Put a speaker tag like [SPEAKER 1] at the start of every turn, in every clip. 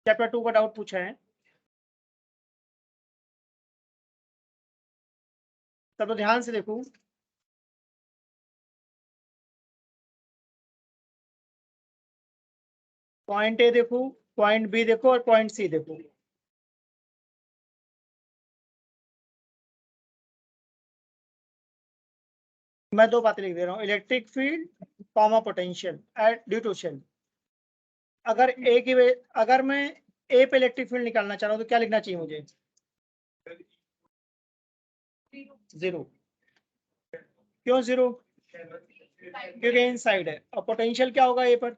[SPEAKER 1] Chapter 2 का doubt पूछा है, तब तो ध्यान से देखो। पॉइंट ए देखो, पॉइंट बी देखो और पॉइंट सी देखो। मैं दो बातें लिख दे रहा हूँ, electric field comma potential at due to shell. अगर ए की अगर मैं ए पे इलेक्ट्रिक फील्ड निकालना चाह रहा हूँ तो क्या लिखना चाहिए मुझे? 0। क्यों 0? क्योंकि इनसाइड है। और पोटेंशियल क्या होगा ए पर?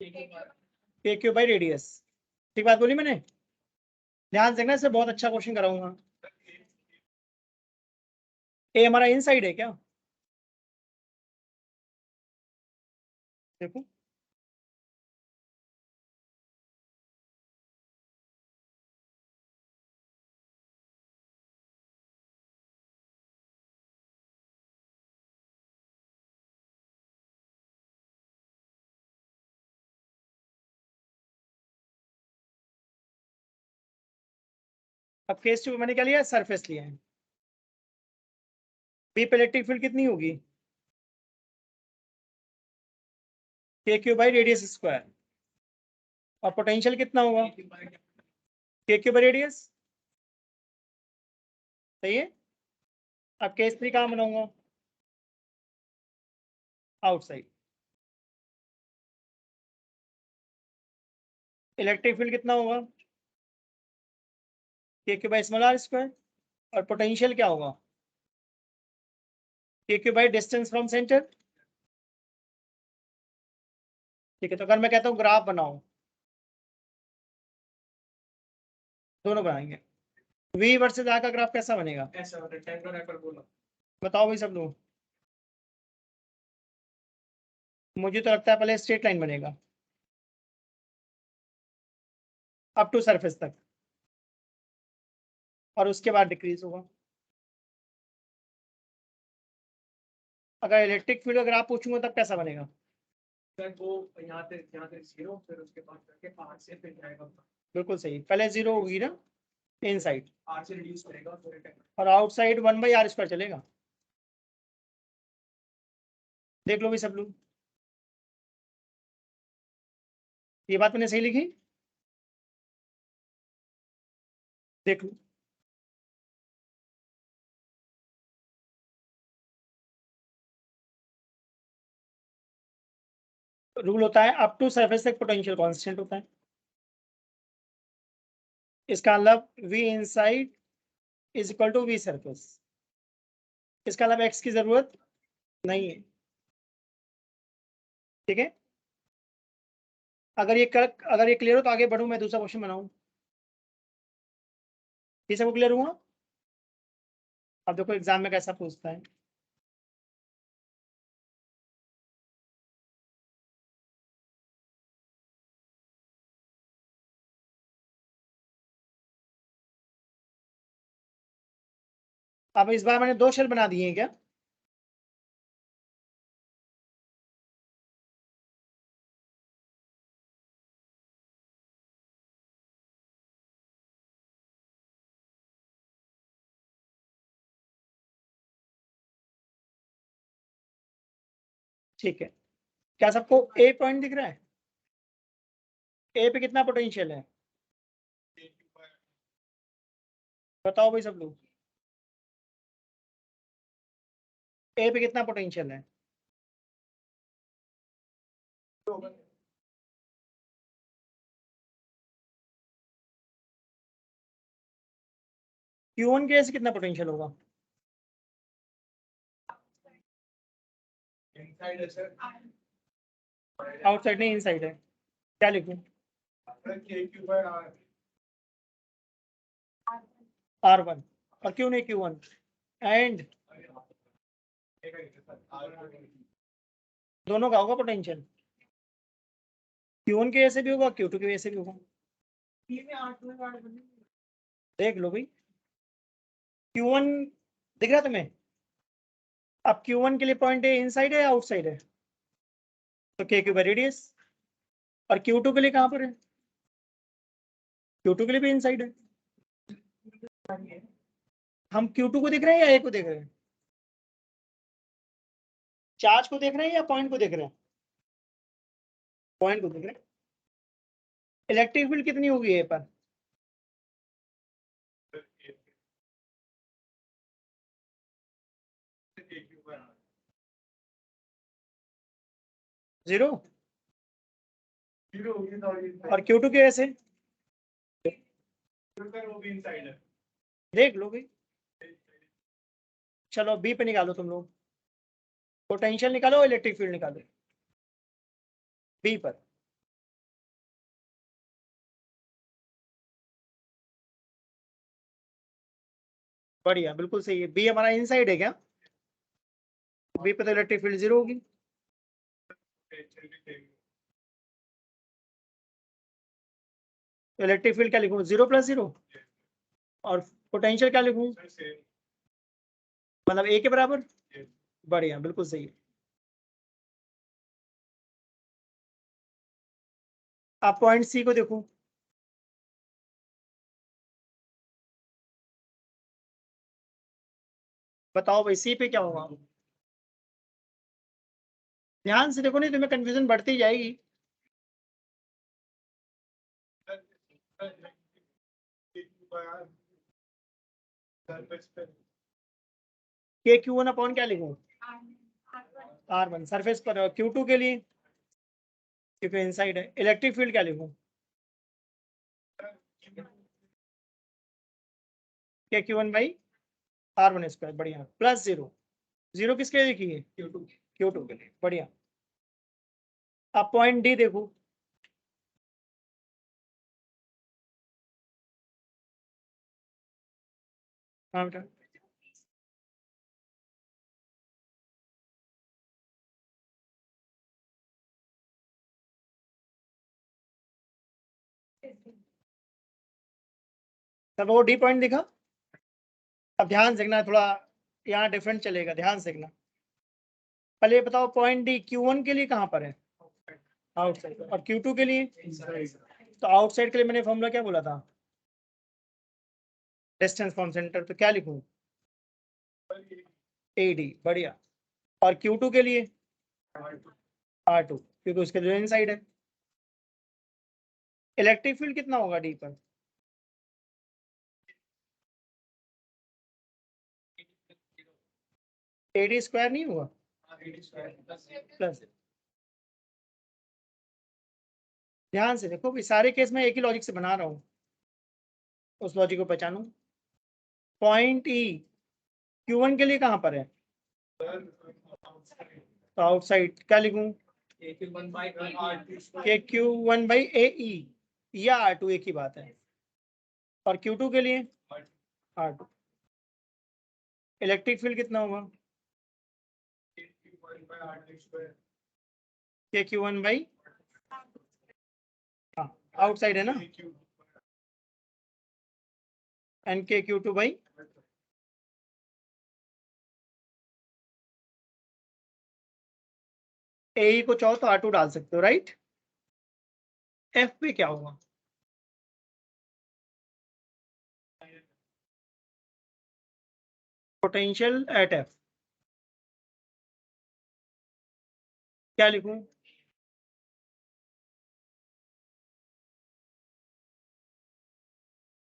[SPEAKER 1] के क्यू बाई रेडियस। ठीक बात बोली मैंने? ध्यान से देखना, इससे बहुत अच्छा क्वेश्चन कराऊंगा। ए हमारा इनसाइड है क्या? देखो, अब केस 2 मैंने क्या लिया? सरफेस लिया है। बी पे इलेक्ट्रिक फील्ड कितनी होगी? के क्यू बाई रेडियस स्क्वायर। और पोटेंशियल कितना होगा? K Q by radius. सही है। अब केस 3 कहाँ बनाऊंगा? आउटसाइड। इलेक्ट्रिक फील्ड कितना होगा? K Q by small r square. और पोटेंशियल क्या होगा? K Q by distance from centre. ठीक है, तो अगर मैं कहता हूँ ग्राफ बनाओ, दोनों बनाएंगे। वी वर्सेस आर का ग्राफ कैसा बनेगा? बताओ भाई सब लोग। मुझे तो लगता है पहले स्ट्रेट लाइन बनेगा अप टू सरफेस तक, और उसके बाद डिक्रीज होगा। अगर इलेक्ट्रिक फील्ड का ग्राफ पूछूंगा तब कैसा बनेगा?
[SPEAKER 2] वो यहाँ से 0, फिर उसके बाद करके 8 से फिर जाएगा।
[SPEAKER 1] बिल्कुल सही, पहले 0 होगी ना इनसाइड,
[SPEAKER 2] 8 से रिड्यूस करेगा
[SPEAKER 1] और आउटसाइड 1/r² चलेगा। देख लो भी सब लोग, ये बात मैंने सही लिखी? देख लो। रूल होता है अप टू सरफेस तक पोटेंशियल कांस्टेंट होता है। इसका मतलब V inside is equal to V surface. इसका मतलब एक्स की जरूरत नहीं है। ठीक है, अगर ये क्लियर हो तो आगे बढ़ूं, मैं दूसरा क्वेश्चन बनाऊं। ये सबको क्लियर हुआ? अब देखो एग्जाम में कैसा पूछता है। अब इस बार मैंने 2 शेल बना दिए हैं क्या? ठीक है, क्या सबको ए पॉइंट दिख रहा है? ए पे कितना पोटेंशियल है बताओ भाई सब लोग। ए पे कितना पोटेंशियल है? Q1 के से कितना पोटेंशियल होगा?
[SPEAKER 2] इनसाइड है सर।
[SPEAKER 1] आउटसाइड नहीं इनसाइड है। क्या लिखूं? R1। और क्यों नहीं Q1? एंड दोनों का होगा पोटेंशियल। Q1 के ऐसे भी होगा, Q2 के ऐसे भी होगा। देख लो भाई, Q1 दिख रहा है तुम्हें? अब Q1 के लिए पॉइंट ए इनसाइड है या आउटसाइड है? तो के क्यू बाई रेडियस। और Q2 के लिए कहां पर है? Q2 के लिए भी इनसाइड है। हम Q2 को देख रहे हैं या A को देख रहे हैं? चार्ज को देख रहे हैं या पॉइंट को देख रहे हैं? पॉइंट को देख रहे हैं। इलेक्ट्रिक फील्ड कितनी होगी A पर? जीरो। और Q2 के ऐसे
[SPEAKER 2] वो भी इनसाइड है।
[SPEAKER 1] देख लो भाई। चलो बी पे निकालो तुम लोग, पोटेंशियल निकालो, इलेक्ट्रिक फील्ड निकालो बी पर। बढ़िया, बिल्कुल सही है। बी हमारा इनसाइड है क्या? बी पे तो इलेक्ट्रिक फील्ड जीरो होगी। तो इलेक्ट्रिक फील्ड क्या लिखूं? Zero plus zero. और पोटेंशियल क्या लिखूं? मतलब ए के बराबर। बढ़िया, बिल्कुल सही है। आप पॉइंट सी को देखो। बताओ भाई सी पे क्या होगा? ध्यान से देखो, नहीं तुम्हें कंफ्यूजन बढ़ती जाएगी। के क्यू वन अपॉन क्या लिखूं? R1 सरफेस पर। Q2 के लिए क्योंकि इनसाइड है। इलेक्ट्रिक फील्ड क्या लिखूं? के Q one by R1 square. बढ़िया, प्लस जीरो। जीरो किसके लिए लिखिए? Q2 के लिए। बढ़िया। अब पॉइंट डी देखो। हाँ बेटा। तब वो डी पॉइंट दिखा। अब ध्यान से देखना, थोड़ा यहाँ डिफरेंट चलेगा, ध्यान से देखना। पहले ये बताओ पॉइंट डी Q1 के लिए कहाँ पर है? आउटसाइड। और Q2 के लिए? तो आउटसाइड के लिए मैंने फॉर्मूला क्या बोला था? Distance from centre. तो क्या लिखूं? AD। बढ़िया। और Q2 के लिए? R2, क्योंकि उसके जो इनसाइड है। इलेक्ट्रिक फील्ड कितना होगा डी पर? AD स्क्वायर नहीं होगा? प्लस। ध्यान से देखो भाई, सारे केस में एक ही लॉजिक से बना रहा हूँ, उस लॉजिक को पहचानो। पॉइंट ई Q1 के लिए कहाँ पर है? तो आउटसाइड क्या लिखूं? के Q1 बाई AE या R2 एक ही बात है। और Q2 के लिए? R2। इलेक्ट्रिक फील्ड कितना होगा? के Q1 बाई, हाँ आउटसाइड है ना, एन के Q2 बाई। AE को चाहो तो R2 डाल सकते हो, राइट। F पे क्या होगा? पोटेंशियल एट F क्या लिखूं?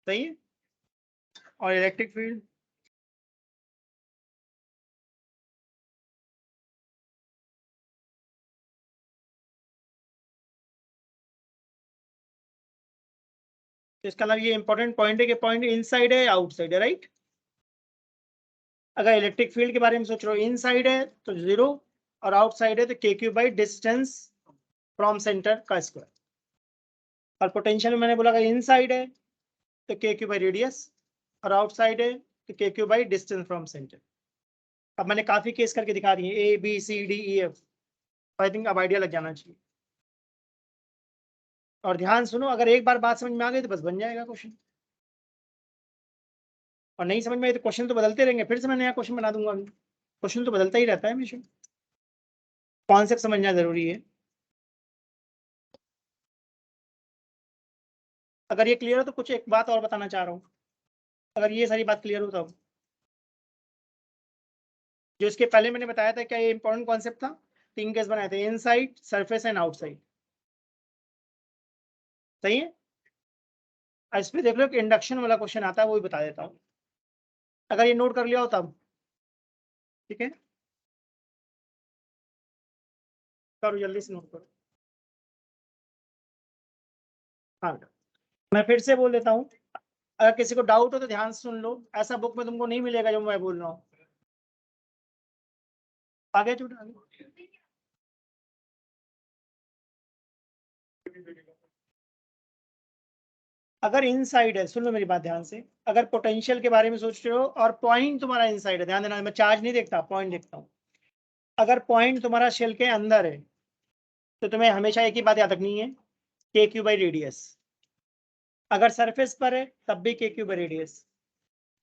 [SPEAKER 1] सही है। और इलेक्ट्रिक फील्ड? तो इसका मतलब ये इंपॉर्टेंट पॉइंट है कि पॉइंट इनसाइड है या आउटसाइड है, राइट। अगर इलेक्ट्रिक फील्ड के बारे में सोच रहे हो, इनसाइड है तो जीरो, और आउटसाइड है तो के Q by distance from centre का स्क्वायर। और पोटेंशियल में मैंने बोला अगर इनसाइड है तो के क्यू बाई रेडियस, और आउटसाइड है तो के Q by distance from centre. अब मैंने काफी केस करके दिखा दिए, ABCDEF। आई थिंक अब आइडिया लग जाना चाहिए। और ध्यान सुनो, अगर एक बार बात समझ में आ गई तो बस बन जाएगा क्वेश्चन। और नहीं समझ में आई तो क्वेश्चन तो बदलते रहेंगे, फिर से मैं नया क्वेश्चन बना दूंगा। अभी क्वेश्चन तो बदलता ही रहता है हमेशा। कॉन्सेप्ट समझना जरूरी है। अगर ये क्लियर हो तो कुछ एक बात और बताना चाह रहा हूँ, अगर ये सारी बात क्लियर हो तब। जो इसके पहले मैंने बताया था, क्या ये इंपॉर्टेंट कॉन्सेप्ट था? 3 केस बनाए थे, इनसाइड, सरफेस एंड आउटसाइड। सही है। इस पे देख लो, इंडक्शन वाला क्वेश्चन आता है, वो भी बता देता हूँ, अगर ये नोट कर लिया हो तब। ठीक है, करो जल्दी से नोट करो। हाँ, मैं फिर से बोल देता हूँ, अगर किसी को डाउट हो तो ध्यान से सुन लो, ऐसा बुक में तुमको नहीं मिलेगा जो मैं बोल रहा हूँ। आगे छूट आगे। अगर इनसाइड है, सुन लो मेरी बात ध्यान से, अगर पोटेंशियल के बारे में सोच रहे हो और पॉइंट तुम्हारा इनसाइड है, ध्यान देना, मैं चार्ज नहीं देखता, पॉइंट देखता हूँ। अगर पॉइंट तुम्हारा शेल के अंदर है तो तुम्हें हमेशा एक ही बात याद रखनी है, के क्यू बाई रेडियस। अगर सरफेस पर है तब भी के क्यू बाई रेडियस।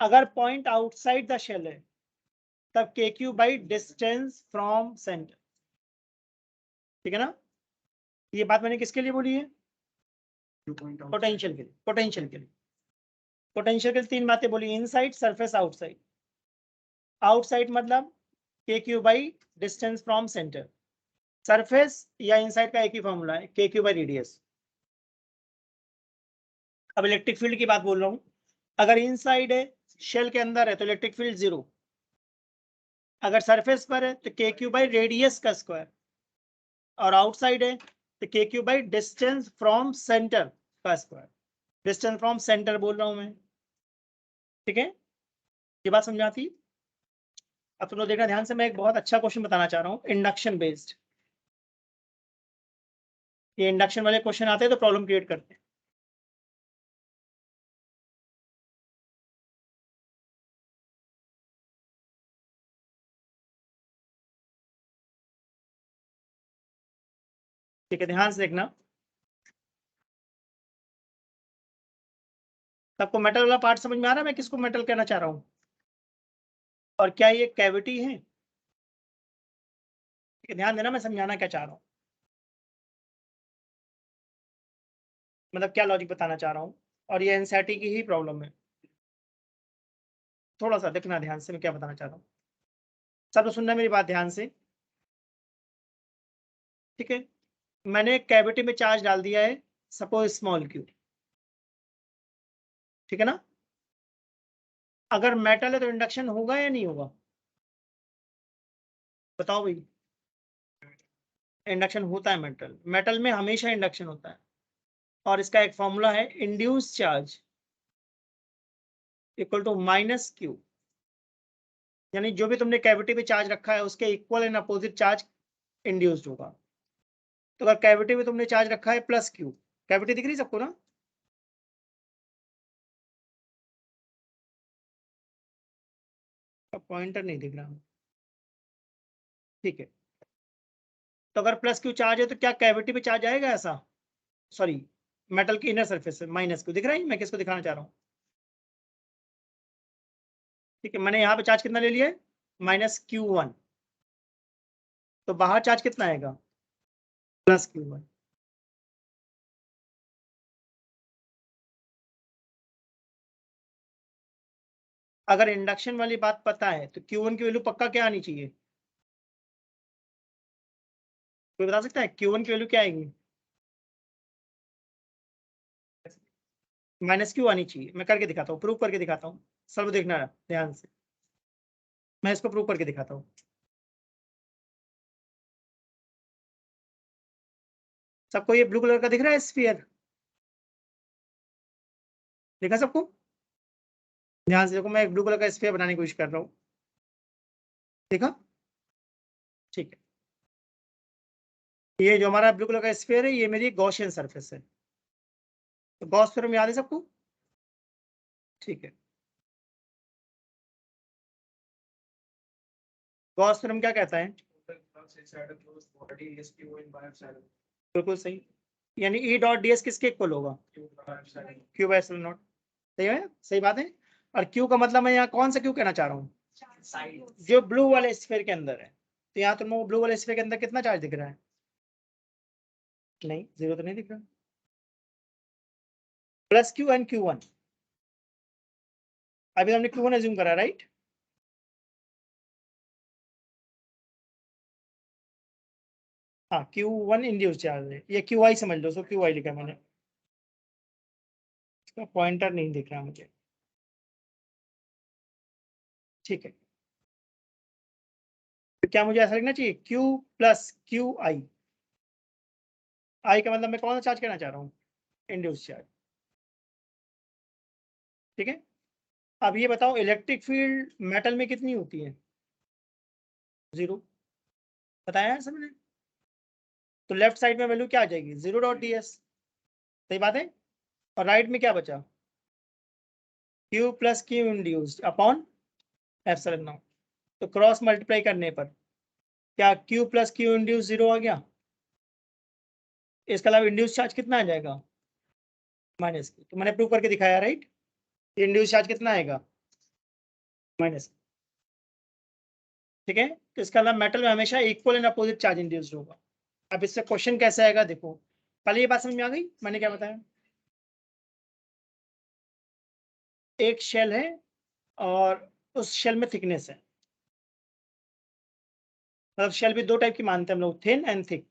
[SPEAKER 1] अगर पॉइंट आउटसाइड द शेल है तब के Q by distance from centre. ठीक है ना? ये बात मैंने किसके लिए बोली है? पोटेंशियल के लिए। पोटेंशियल के लिए, पोटेंशियल के लिए 3 बातें बोली, इनसाइड, सरफेस, आउटसाइड। आउटसाइड मतलब के Q by distance from centre. Surface या इनसाइड का एक ही फॉर्मूला है, के क्यू बाई रेडियस। अब इलेक्ट्रिक फील्ड की बात बोल रहा हूं, अगर इनसाइड है, शेल के अंदर है, तो इलेक्ट्रिक फील्ड 0। अगर सरफेस पर है तो के क्यू बाई रेडियस का स्क्वायर, और आउटसाइड है तो के Q by distance from centre का स्क्वायर। डिस्टेंस फ्रॉम सेंटर बोल रहा हूं मैं। ठीक है, ये बात समझाती। अब तुम लोग देखना ध्यान से, मैं एक बहुत अच्छा क्वेश्चन बताना चाह रहा हूँ, इंडक्शन बेस्ड। ये इंडक्शन वाले क्वेश्चन आते हैं तो प्रॉब्लम क्रिएट करते हैं। ठीक है, ध्यान से देखना। सबको मेटल वाला पार्ट समझ में आ रहा है, मैं किसको मेटल कहना चाह रहा हूँ, और क्या ये कैविटी है? ठीक है, ध्यान देना, मैं समझाना क्या चाह रहा हूँ, मतलब क्या लॉजिक बताना चाह रहा हूँ, और ये एनसीईआरटी की ही प्रॉब्लम है। थोड़ा सा देखना ध्यान से, मैं क्या बताना चाह रहा हूँ। सब सुनना मेरी बात ध्यान से। ठीक है, मैंने कैविटी में चार्ज डाल दिया है, सपोज स्मॉल क्यू। ठीक है ना? अगर मेटल है तो इंडक्शन होगा या नहीं होगा? बताओ भाई। इंडक्शन होता है, मेटल मेटल में हमेशा इंडक्शन होता है, और इसका एक फॉर्मूला है, induce charge equal to minus q. यानी जो भी तुमने कैविटी में चार्ज रखा है उसके equal and opposite charge induced होगा। तो अगर कैविटी में तुमने चार्ज रखा है प्लस क्यू, कैविटी दिख रही सबको ना? पॉइंटर नहीं दिख रहा। ठीक है, तो अगर प्लस क्यू चार्ज है तो क्या कैविटी में चार्ज आएगा ऐसा? सॉरी, मेटल की इनर सरफेस से माइनस क्यू दिख रहा है, मैं किसको दिखाना चाह रहा हूँ। ठीक है, मैंने यहाँ पे चार्ज कितना ले लिया है, -Q1। तो बाहर चार्ज कितना आएगा, +Q1। अगर इंडक्शन वाली बात पता है तो Q1 की वैल्यू पक्का क्या आनी चाहिए? कोई बता सकता है Q1 की वैल्यू क्या आएगी? -Q आनी चाहिए। मैं करके दिखाता हूँ, प्रूव करके दिखाता हूँ, सब देखना ध्यान से, मैं इसको प्रूव करके दिखाता हूँ। सबको ये ब्लू कलर का दिख रहा है स्फीयर? देखा सबको? ध्यान से देखो, मैं एक ब्लू कलर का स्फीयर बनाने की कोशिश कर रहा हूँ। देखा? ठीक है, ये जो हमारा ब्लू कलर का स्फीयर है, ये मेरी गॉसियन सरफेस है। तो गॉस थ्योरम याद है सबको? ठीक है, गॉस थ्योरम क्या कहता है? बिल्कुल सही, यानी E डॉट ds किसके इक्वल होगा, Q बाय एप्सिलॉन नॉट। सही है, सही बात है। और Q का मतलब मैं यहाँ कौन सा Q कहना चाह रहा हूँ, जो ब्लू वाले स्फीयर के अंदर है। तो यहाँ तुम ब्लू वाले स्फीयर के अंदर कितना चार्ज दिख रहा है? नहीं, 0 तो नहीं दिख रहा। Plus Q and Q1। अभी हमने Q1 एज्यूम करा, राइट? हाँ, Q1 इंड्यूस चार्ज है, ये QI समझ लो, सो QI लिखा है मैंने, इसका पॉइंटर नहीं दिख रहा मुझे, ठीक है। तो क्या मुझे ऐसा लिखना चाहिए, Q प्लस QI। आई का मतलब मैं कौन सा चार्ज करना चाह रहा हूँ, इंड्यूस चार्ज, ठीक है। अब ये बताओ इलेक्ट्रिक फील्ड मेटल में कितनी होती है, 0, बताया है सबने। तो लेफ्ट साइड में वैल्यू क्या आ जाएगी, 0.ds, सही बात है। और राइट में क्या बचा, Q plus Q induced upon epsilon not. तो क्रॉस मल्टीप्लाई करने पर क्या Q प्लस Q इंड्यूस 0 आ गया। इसके अलावा इंड्यूस चार्ज कितना आ जाएगा, माइनस। तो मैंने प्रूव करके दिखाया, राइट? इंड्यूस चार्ज कितना आएगा, माइनस, ठीक है। तो इसका अलावा मेटल में हमेशा equal and opposite charge induced होगा। अब इससे क्वेश्चन कैसे आएगा, देखो पहले ये बात समझ में आ गई मैंने क्या बताया। एक शेल है और उस शेल में थिकनेस है, मतलब शेल भी दो टाइप की मानते हैं हम लोग, थिन एंड थिक।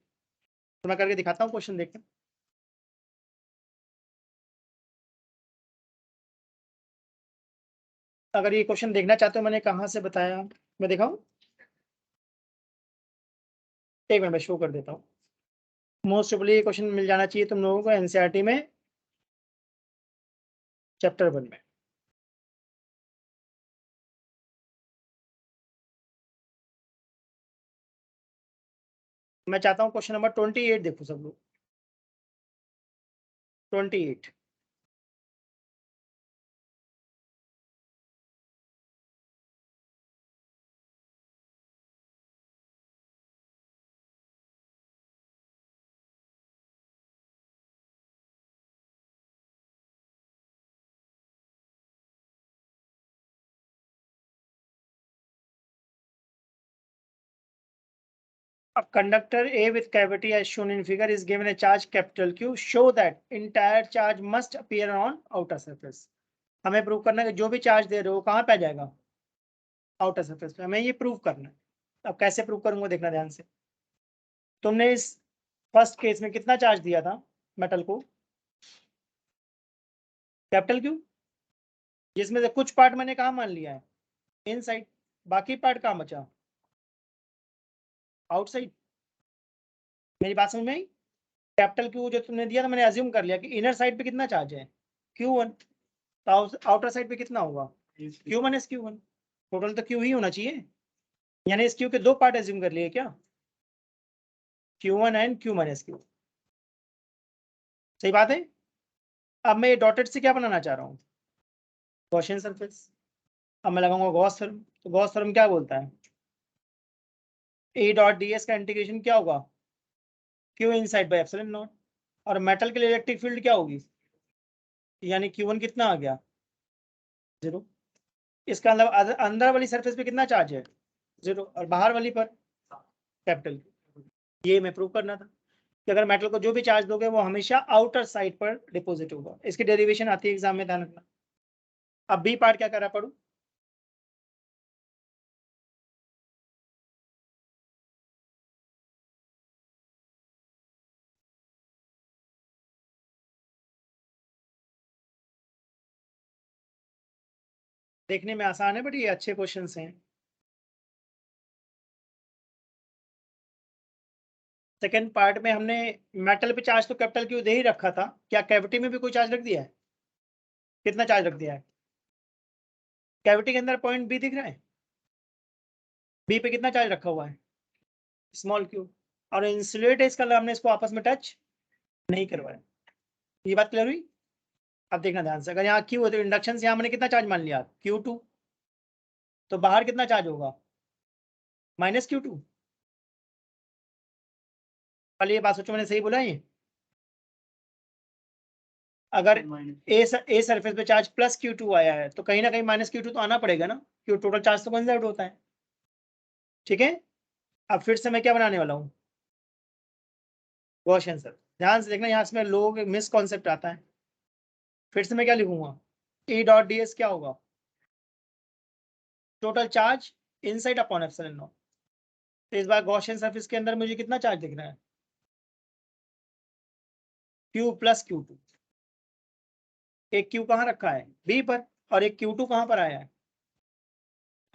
[SPEAKER 1] तो मैं करके दिखाता हूँ, क्वेश्चन देखें। अगर ये क्वेश्चन देखना चाहते हो मैंने कहाँ से बताया, मैं दिखाऊं, एक मिनट में शो कर देता हूँ। मोस्ट प्रोबेबली ये क्वेश्चन मिल जाना चाहिए तुम लोगों को एनसीईआरटी में, चैप्टर 1 में। मैं चाहता हूँ क्वेश्चन नंबर 28 देखो सब लोग, 28। A conductor A with cavity as shown in figure is given a charge capital Q. Show that entire charge must appear on outer surface. हमें प्रूव करना है कि जो भी चार्ज दे रहे हो कहाँ पे आ जाएगा, आउटर सरफेस पे। हमें ये प्रूव करना है। अब कैसे प्रूव करूंगा देखना ध्यान से। तुमने इस फर्स्ट केस में कितना चार्ज दिया था मेटल को, कैपिटल Q, जिसमें से कुछ पार्ट मैंने कहाँ मान लिया है, इनसाइड, बाकी पार्ट कहाँ बचा, आउटसाइड। मेरी बात समझ में आई। कैपिटल Q जो तुमने दिया था मैंने अज्यूम कर लिया कि इनर साइड पे कितना चार्ज है, Q1, तो आउटर साइड पे कितना होगा, Q1 एस Q1। टोटल तो Q ही होना चाहिए, यानी इस Q के दो पार्ट अज्यूम कर लिए क्या, Q1 and Q minus Q, सही बात है। अब मैं डॉटेड से क्या बनाना चाह रहा हूँ, गॉसियन सरफेस। अब मैं लगाऊंगा गॉस थ्योरम, तो गॉस थ्योरम क्या बोलता है, ए डॉट डी एस का इंटीग्रेशन क्या होगा, Q inside by epsilon not. और मेटल के लिए इलेक्ट्रिक फील्ड क्या होगी, यानी Q1 कितना आ गया, 0। इसका मतलब अंदर वाली सरफेस पे कितना चार्ज है, 0, और बाहर वाली पर कैपिटल। ये मैं प्रूव करना था कि अगर मेटल को जो भी चार्ज दोगे वो हमेशा आउटर साइड पर डिपॉजिट होगा। इसकी डेरिवेशन आती है एग्जाम में, ध्यान रखना। अब बी पार्ट क्या करा पढ़ू, देखने में आसान है बट ये अच्छे क्वेश्चंस हैं। सेकेंड पार्ट में हमने मेटल पे चार्ज तो कैपिटल Q दे ही रखा था, क्या कैविटी में भी कोई चार्ज रख दिया है, कितना चार्ज रख दिया है, कैविटी के अंदर पॉइंट बी दिख रहा है, बी पे कितना चार्ज रखा हुआ है, स्मॉल Q। और इंसुलेट है इसका, हमने इसको आपस में टच नहीं करवाया। ये बात क्लियर हुई। अब देखना ध्यान से, अगर यहाँ Q है तो इंडक्शन से यहाँ मैंने कितना चार्ज मान लिया, Q2, तो बाहर कितना चार्ज होगा, माइनस Q2। पहले ये बात सोचो मैंने सही बोला है, अगर ए सरफेस पे चार्ज प्लस Q2 आया है तो कहीं ना कहीं माइनस Q2 तो आना पड़ेगा ना, क्यों टोटल चार्ज तो कंजर्व होता है, ठीक है। अब फिर से मैं क्या बनाने वाला हूँ, गॉसियन सर। ध्यान से देखना, यहाँ इसमें लोग मिस कॉन्सेप्ट आता है। फिर से मैं क्या लिखूंगा, ई डॉट डी एस क्या होगा, total charge inside upon epsilon not. तो इस बार गॉसियन सरफेस के अंदर मुझे कितना चार्ज दिख रहा है, Q प्लस Q2। एक Q कहाँ रखा है, B पर, और एक Q2 कहाँ पर आया है,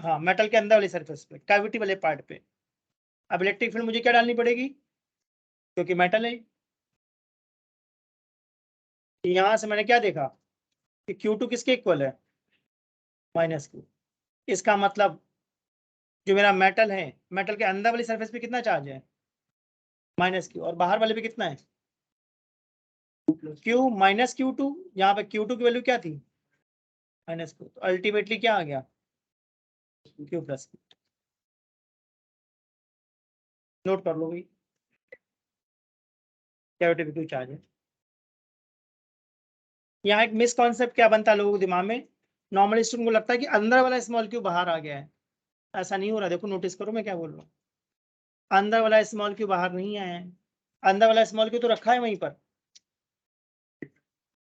[SPEAKER 1] हाँ मेटल के अंदर वाली सरफेस पे, कैविटी वाले पार्ट पे। अब इलेक्ट्रिक फील्ड मुझे क्या डालनी पड़ेगी, क्योंकि मेटल है। यहां से मैंने क्या देखा कि Q2 किसके इक्वल है, -Q। इसका मतलब जो मेरा मेटल है, मेटल के अंदर वाली सरफेस पे कितना चार्ज है, -Q, और बाहर वाले पे कितना है, Q -Q2। यहाँ पे Q2 की वैल्यू क्या थी, -Q, तो अल्टीमेटली क्या आ गया, Q प्लस Q। नोट कर लो भाई, कैविटी पे क्यों चार्ज है। यहाँ एक मिसकॉन्सेप्ट क्या बनता है लोगों के दिमाग में, नॉर्मल स्टूडेंट को लगता है कि अंदर वाला स्मॉल क्यू बाहर आ गया है। ऐसा नहीं हो रहा, देखो नोटिस करो मैं क्या बोल रहा हूँ, अंदर वाला स्मॉल क्यू बाहर नहीं आया है, अंदर वाला स्मॉल क्यू तो रखा है वहीं पर,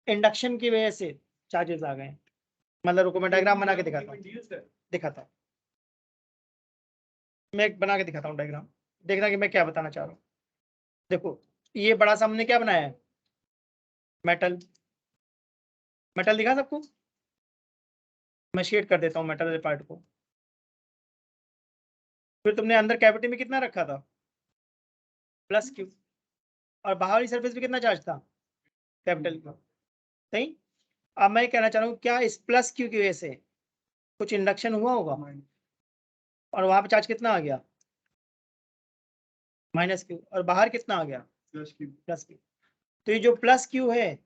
[SPEAKER 1] इंडक्शन की वजह से चार्जेस आ गए। मतलब रुको मैं डायग्राम बना के दिखाता हूँ, मैं एक बना के दिखाता हूँ डायग्राम, देखना कि मैं क्या बताना चाह रहा हूँ। देखो ये बड़ा सा हमने क्या बनाया है, मेटल, मेटल दिखा सबको, मैं शेड कर देता हूँ मेटल वाले पार्ट को। फिर तुमने अंदर कैविटी में कितना रखा था, +Q, और बाहरी सरफेस पे कितना चार्ज था, कैपिटल Q, सही। अब मैं कहना चाह रहा हूँ क्या इस +Q की वजह से कुछ इंडक्शन हुआ होगा, और वहां पे चार्ज कितना आ गया, -Q, और बाहर कितना आ गया, +Q। तो ये जो +Q है,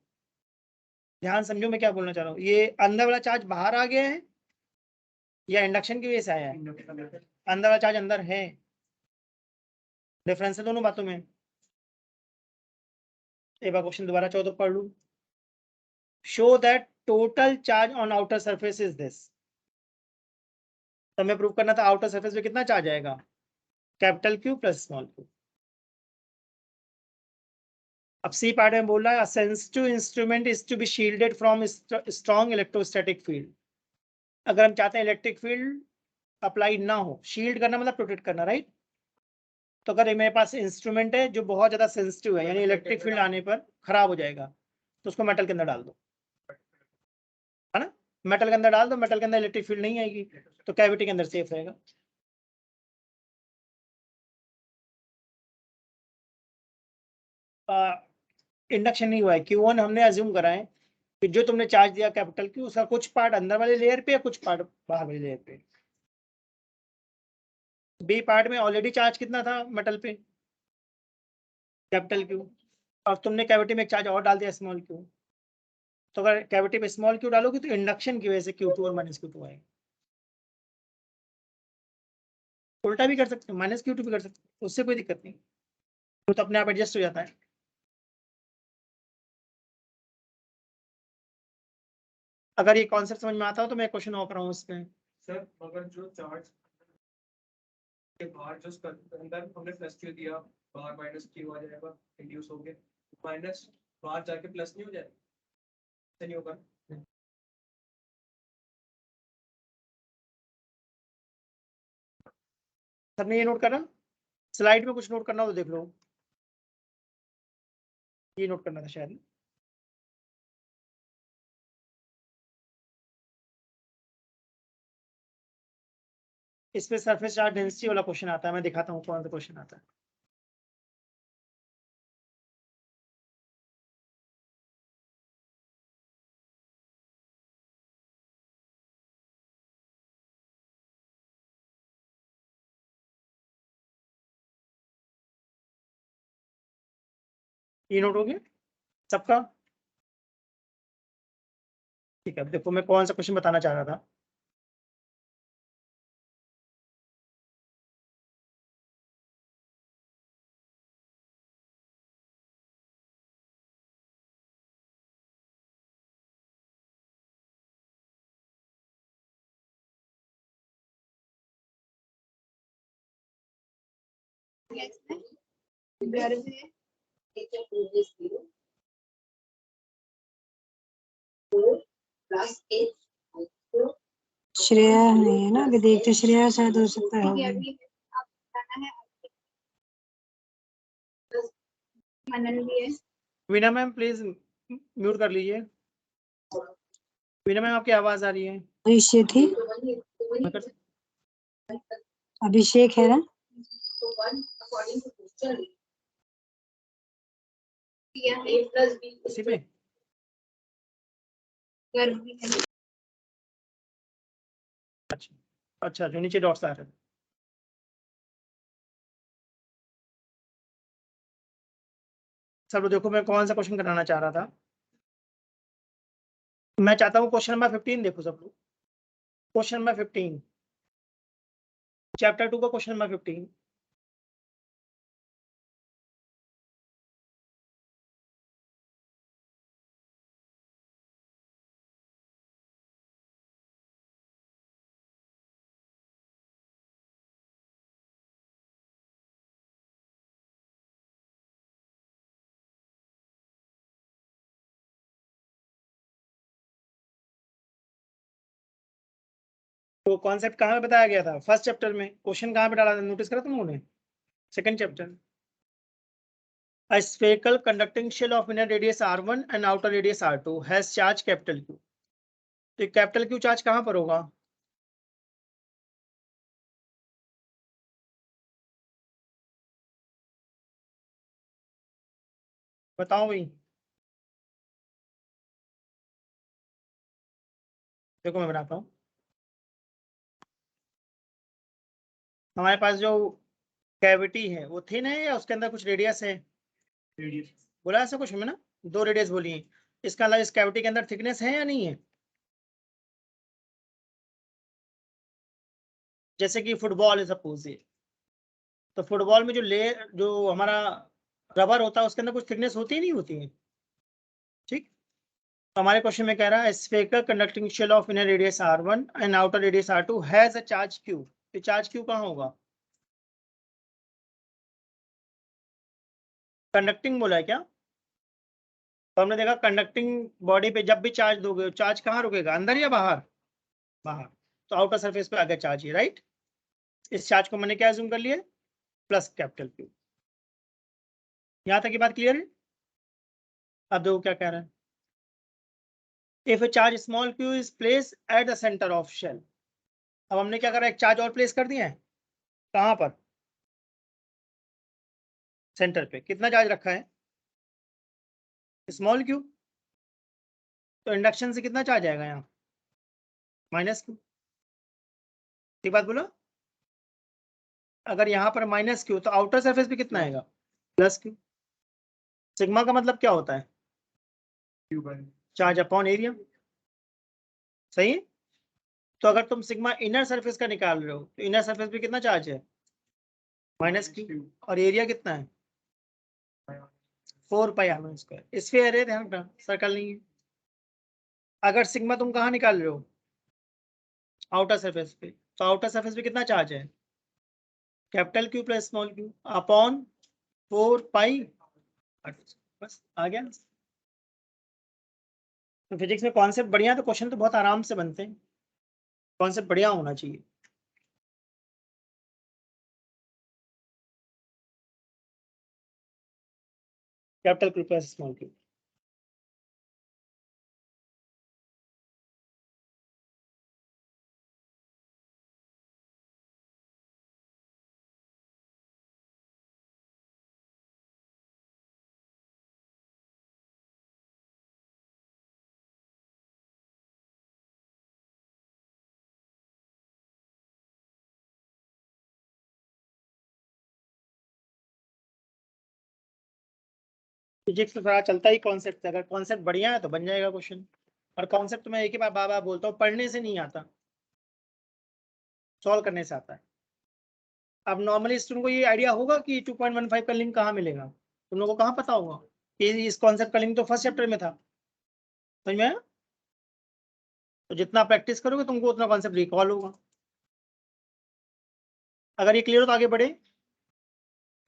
[SPEAKER 1] ध्यान समझो मैं क्या बोलना चाह रहा हूँ, ये अंदर वाला चार्ज बाहर आ गया है या इंडक्शन की वजह से आया है, अंदर वाला चार्ज अंदर है, डिफरेंस है दोनों बातों में। एक बार क्वेश्चन दोबारा चाहो तो पढ़ लूं, show that total charge on outer surface is this. तो हमें प्रूव करना था आउटर सरफेस पे कितना चार्ज आएगा, Q प्लस Q। अब सी पार्ट में बोल रहा है sensitive instrument is to be shielded from strong electrostatic field. अगर हम चाहते हैं इलेक्ट्रिक फील्ड अप्लाई ना हो, शील्ड करना मतलब प्रोटेक्ट करना, राइट। तो अगर मेरे पास इंस्ट्रूमेंट है जो बहुत ज्यादा सेंसिटिव है, यानी इलेक्ट्रिक फील्ड आने पर खराब हो जाएगा, तो उसको मेटल के अंदर डाल दो, है ना, मेटल के अंदर डाल दो, मेटल के अंदर इलेक्ट्रिक फील्ड नहीं आएगी, तो कैविटी के अंदर सेफ रहेगा। इंडक्शन नहीं हुआ है, Q1 हमने अज्यूम करा है कि जो तुमने चार्ज दिया Q, उसका कुछ पार्ट अंदर वाले लेयर पे, कुछ पार्ट बाहर वाले लेयर पे। बी पार्ट में ऑलरेडी चार्ज कितना था मेटल पे, Q, और तुमने कैविटी में एक चार्ज और डाल दिया Q। तो अगर कैविटी में Q डालोगे तो इंडक्शन की वजह से Q2 और -Q2 आएगा। उल्टा भी कर सकते हो, -Q2 भी कर सकते हो, उससे कोई दिक्कत नहीं, तो अपने आप एडजस्ट हो जाता है। अगर ये कॉन्सेप्ट समझ में आता हो तो मैं क्वेश्चन ऑफ रहा हूँ इसमें।
[SPEAKER 2] सर अगर जो चार्ज के बाहर जो अंदर हमने +Q दिया, बाहर -Q आ जाएगा, इंड्यूस हो गया, माइनस बाहर जाके प्लस नहीं हो जाएगा, ऐसा नहीं होगा।
[SPEAKER 1] सबने ये नोट करना, स्लाइड में कुछ नोट करना हो तो देख लो, ये नोट करना था शायद। इस पे सरफेस चार्ज डेंसिटी वाला क्वेश्चन आता है, मैं दिखाता हूँ कौन सा क्वेश्चन आता है। ये नोट हो गया सबका, ठीक है। अब देखो मैं कौन सा क्वेश्चन बताना चाह रहा था,
[SPEAKER 3] श्रेया नहीं है ना अभी, देखते श्रेया शायद हो सकता है।
[SPEAKER 1] वीना मैम प्लीज म्यूट कर लीजिए। वीना मैम आपकी आवाज आ रही है।
[SPEAKER 3] अभिषेक थी, अभिषेक है ना।
[SPEAKER 1] इसी पे अच्छा अच्छा, जो नीचे डॉट्स आ रहे हैं। सब लोग देखो मैं कौन सा क्वेश्चन कराना चाह रहा था। मैं चाहता हूँ क्वेश्चन नंबर 15 देखो सब लोग। क्वेश्चन नंबर 15 चैप्टर 2 का क्वेश्चन नंबर 15। तो कॉन्सेप्ट कहाँ पे बताया गया था? फर्स्ट चैप्टर में। क्वेश्चन कहाँ पे डाला था, नोटिस करा तुम लोगों ने? Second chapter. A spherical conducting shell of inner radius r1 and outer radius r2 has charge capital Q। तो कैपिटल Q चार्ज कहाँ पर होगा? बताओ भाई। देखो मैं बनाता हूँ। हमारे पास जो कैविटी है वो थिन है या उसके अंदर कुछ रेडियस है? रेडियस बोला ऐसा कुछ हमें ना, 2 रेडियस बोली है। इसका अलावा इस कैविटी के अंदर थिकनेस है या नहीं है? जैसे कि फुटबॉल है सपोज ये, तो फुटबॉल में जो लेयर जो हमारा रबर होता है उसके अंदर कुछ थिकनेस होती ही नहीं होती है। ठीक, तो हमारे क्वेश्चन में कह रहा है spherical conducting shell of inner radius r1 and outer radius r2 has a charge q। तो चार्ज q कहाँ होगा? कंडक्टिंग बोला है क्या? तो हमने देखा कंडक्टिंग बॉडी पे जब भी चार्ज दोगे, चार्ज कहाँ रुकेगा, अंदर या बाहर? बाहर। तो आउटर सरफेस पे आ गया चार्ज, ये राइट। इस चार्ज को मैंने क्या जूम कर लिया, प्लस कैपिटल Q। यहाँ तक की बात क्लियर है? अब देखो क्या कह रहा है। If a charge small q is place at the centre of shell. अब हमने क्या करा, एक चार्ज और प्लेस कर दिया है। कहाँ पर? सेंटर पे। कितना चार्ज रखा है? Small q। तो इंडक्शन से कितना चार्ज आएगा यहाँ? -q। ठीक बात बोलो। अगर यहाँ पर -q तो आउटर सरफेस पे कितना आएगा? +q। सिग्मा का मतलब क्या होता है? Charge upon area. सही है। तो अगर तुम सिग्मा इनर सरफेस का निकाल रहे हो तो इनर सरफेस पे कितना चार्ज है? -q। और एरिया कितना है? 4πr²। स्फीयर है, ध्यान रखना, सर्कल नहीं है। अगर सिग्मा तुम कहाँ निकाल रहे हो? आउटर सरफेस पे। तो आउटर सरफेस पे कितना चार्ज है? Capital Q plus small q upon 4π। बस आ गया। तो फिजिक्स में कॉन्सेप्ट बढ़िया तो क्वेश्चन तो बहुत आराम से बनते हैं। कॉन्सेप्ट बढ़िया होना चाहिए। Capital Q plus small q। Physics में थोड़ा चलता ही कॉन्सेप्ट है, अगर कॉन्सेप्ट बढ़िया है तो बन जाएगा क्वेश्चन। और कॉन्सेप्ट मैं एक ही बार बार बोलता हूँ, पढ़ने से नहीं आता, सॉल्व करने से आता है। अब नॉर्मली स्टूडेंट को ये आइडिया होगा कि 2.15 का लिंक कहाँ मिलेगा। तुम लोगों को कहाँ पता होगा कि इस कॉन्सेप्ट का लिंक तो फर्स्ट चैप्टर में था। समझ में आया? तो जितना प्रैक्टिस करोगे तुमको उतना कॉन्सेप्ट रिकॉल होगा। अगर ये क्लियर हो तो आगे बढ़े।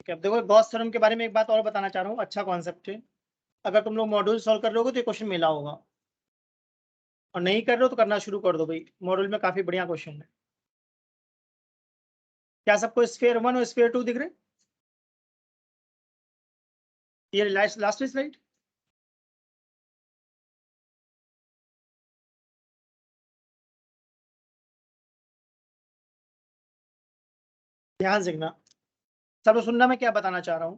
[SPEAKER 1] ठीक है, अब देखो गॉस थ्योरम के बारे में एक बात और बताना चाह रहा हूँ, अच्छा कॉन्सेप्ट है। अगर तुम लोग मॉड्यूल सॉल्व कर लोगे तो ये क्वेश्चन मिला होगा। और नहीं कर रहे हो तो करना शुरू कर दो भाई, मॉडल में काफी बढ़िया क्वेश्चन है। क्या सबको स्फीयर 1 और स्फीयर 2 दिख रहे? ये लास्ट स्लाइड। ध्यान से ना, सब सुनना मैं क्या बताना चाह रहा हूं।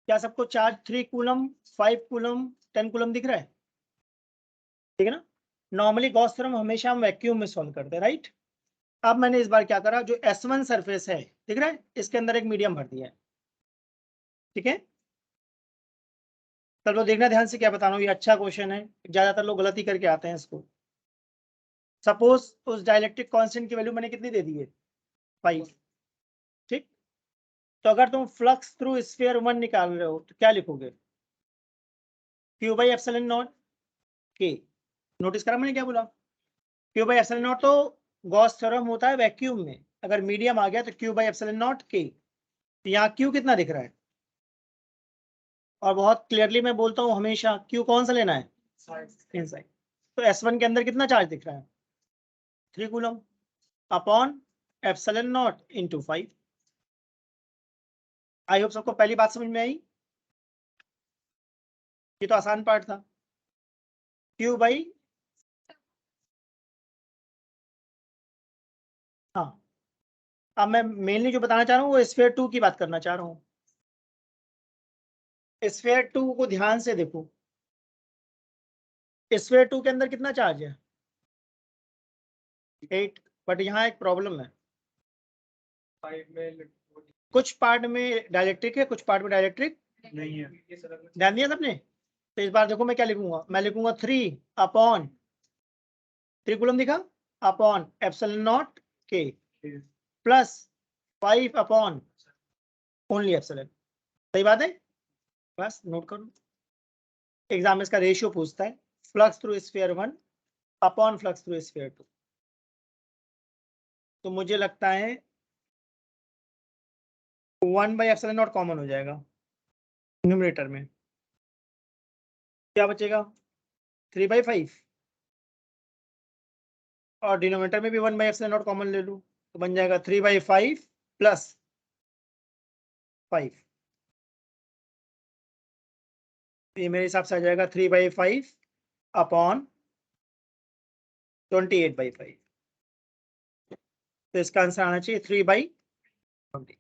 [SPEAKER 1] क्या सबको चार्ज 3 कूलम, 5 कूलम, 10 कूलम दिख रहा है? ठीक है ना। नॉर्मली गॉस थ्योरम हमेशा हम वैक्यूम में सॉल्व करते हैं, राइट। अब मैंने इस बार क्या करा, जो S1 सरफेस है दिख रहा है, इसके अंदर एक मीडियम भर दिया है। ठीक है, चलो देखना ध्यान से क्या बता रहा हूँ, ये अच्छा क्वेश्चन है, ज्यादातर लोग गलती करके आते हैं इसको। सपोज उस डाइलेक्ट्रिक कांस्टेंट की वैल्यू मैंने कितनी दे दी है, 5। ठीक, तो अगर तुम फ्लक्स थ्रू स्फीयर 1 निकाल रहे हो तो क्या लिखोगे? Q by epsilon not K। Notice करा मैंने क्या बोला? Q बाई एप्सिलॉन नॉट तो गॉस थ्योरम होता है वैक्यूम में, अगर मीडियम आ गया तो Q by epsilon not K। तो यहाँ Q कितना दिख रहा है? और बहुत क्लियरली मैं बोलता हूँ हमेशा, Q कौन सा लेना है? इनसाइड। तो S1 के अंदर कितना चार्ज दिख रहा है? 3 coulomb upon epsilon not into 5। I hope सबको पहली बात समझ में आई। ये तो आसान पार्ट था। Q बाई, हाँ, अब मैं मेनली जो बताना चाह रहा हूँ वो स्फीयर 2 की बात करना चाह रहा हूँ। स्फीयर 2 को ध्यान से देखो, स्फीयर 2 के अंदर कितना चार्ज है? 8। बट यहाँ एक प्रॉब्लम है,
[SPEAKER 2] 5 में
[SPEAKER 1] कुछ पार्ट में डाइलेक्ट्रिक है, कुछ पार्ट में डाइलेक्ट्रिक
[SPEAKER 2] नहीं है।
[SPEAKER 1] ध्यान दिया सबने? तो इस बार देखो मैं क्या लिखूंगा, मैं लिखूंगा 3 अपॉन 3 कूलम दिखा, upon epsilon not K plus 5 upon only epsilon. सही बात है, बस नोट करो। एग्जाम में इसका रेशियो पूछता है, flux through sphere 1 upon flux through sphere 2। तो मुझे लगता है 1 बाई एप्सिलॉन नॉट कॉमन हो जाएगा न्यूमरेटर में, क्या बचेगा? 3 बाई 5, और डिनोमिनेटर में भी 1 बाई एप्सिलॉन नॉट कॉमन ले लूँ तो बन जाएगा 3 बाई 5 प्लस 5। ये मेरे हिसाब से आ जाएगा 3 बाई 5 अपॉन 28 बाई 5। तो इसका आंसर आना चाहिए 3 बाई 20।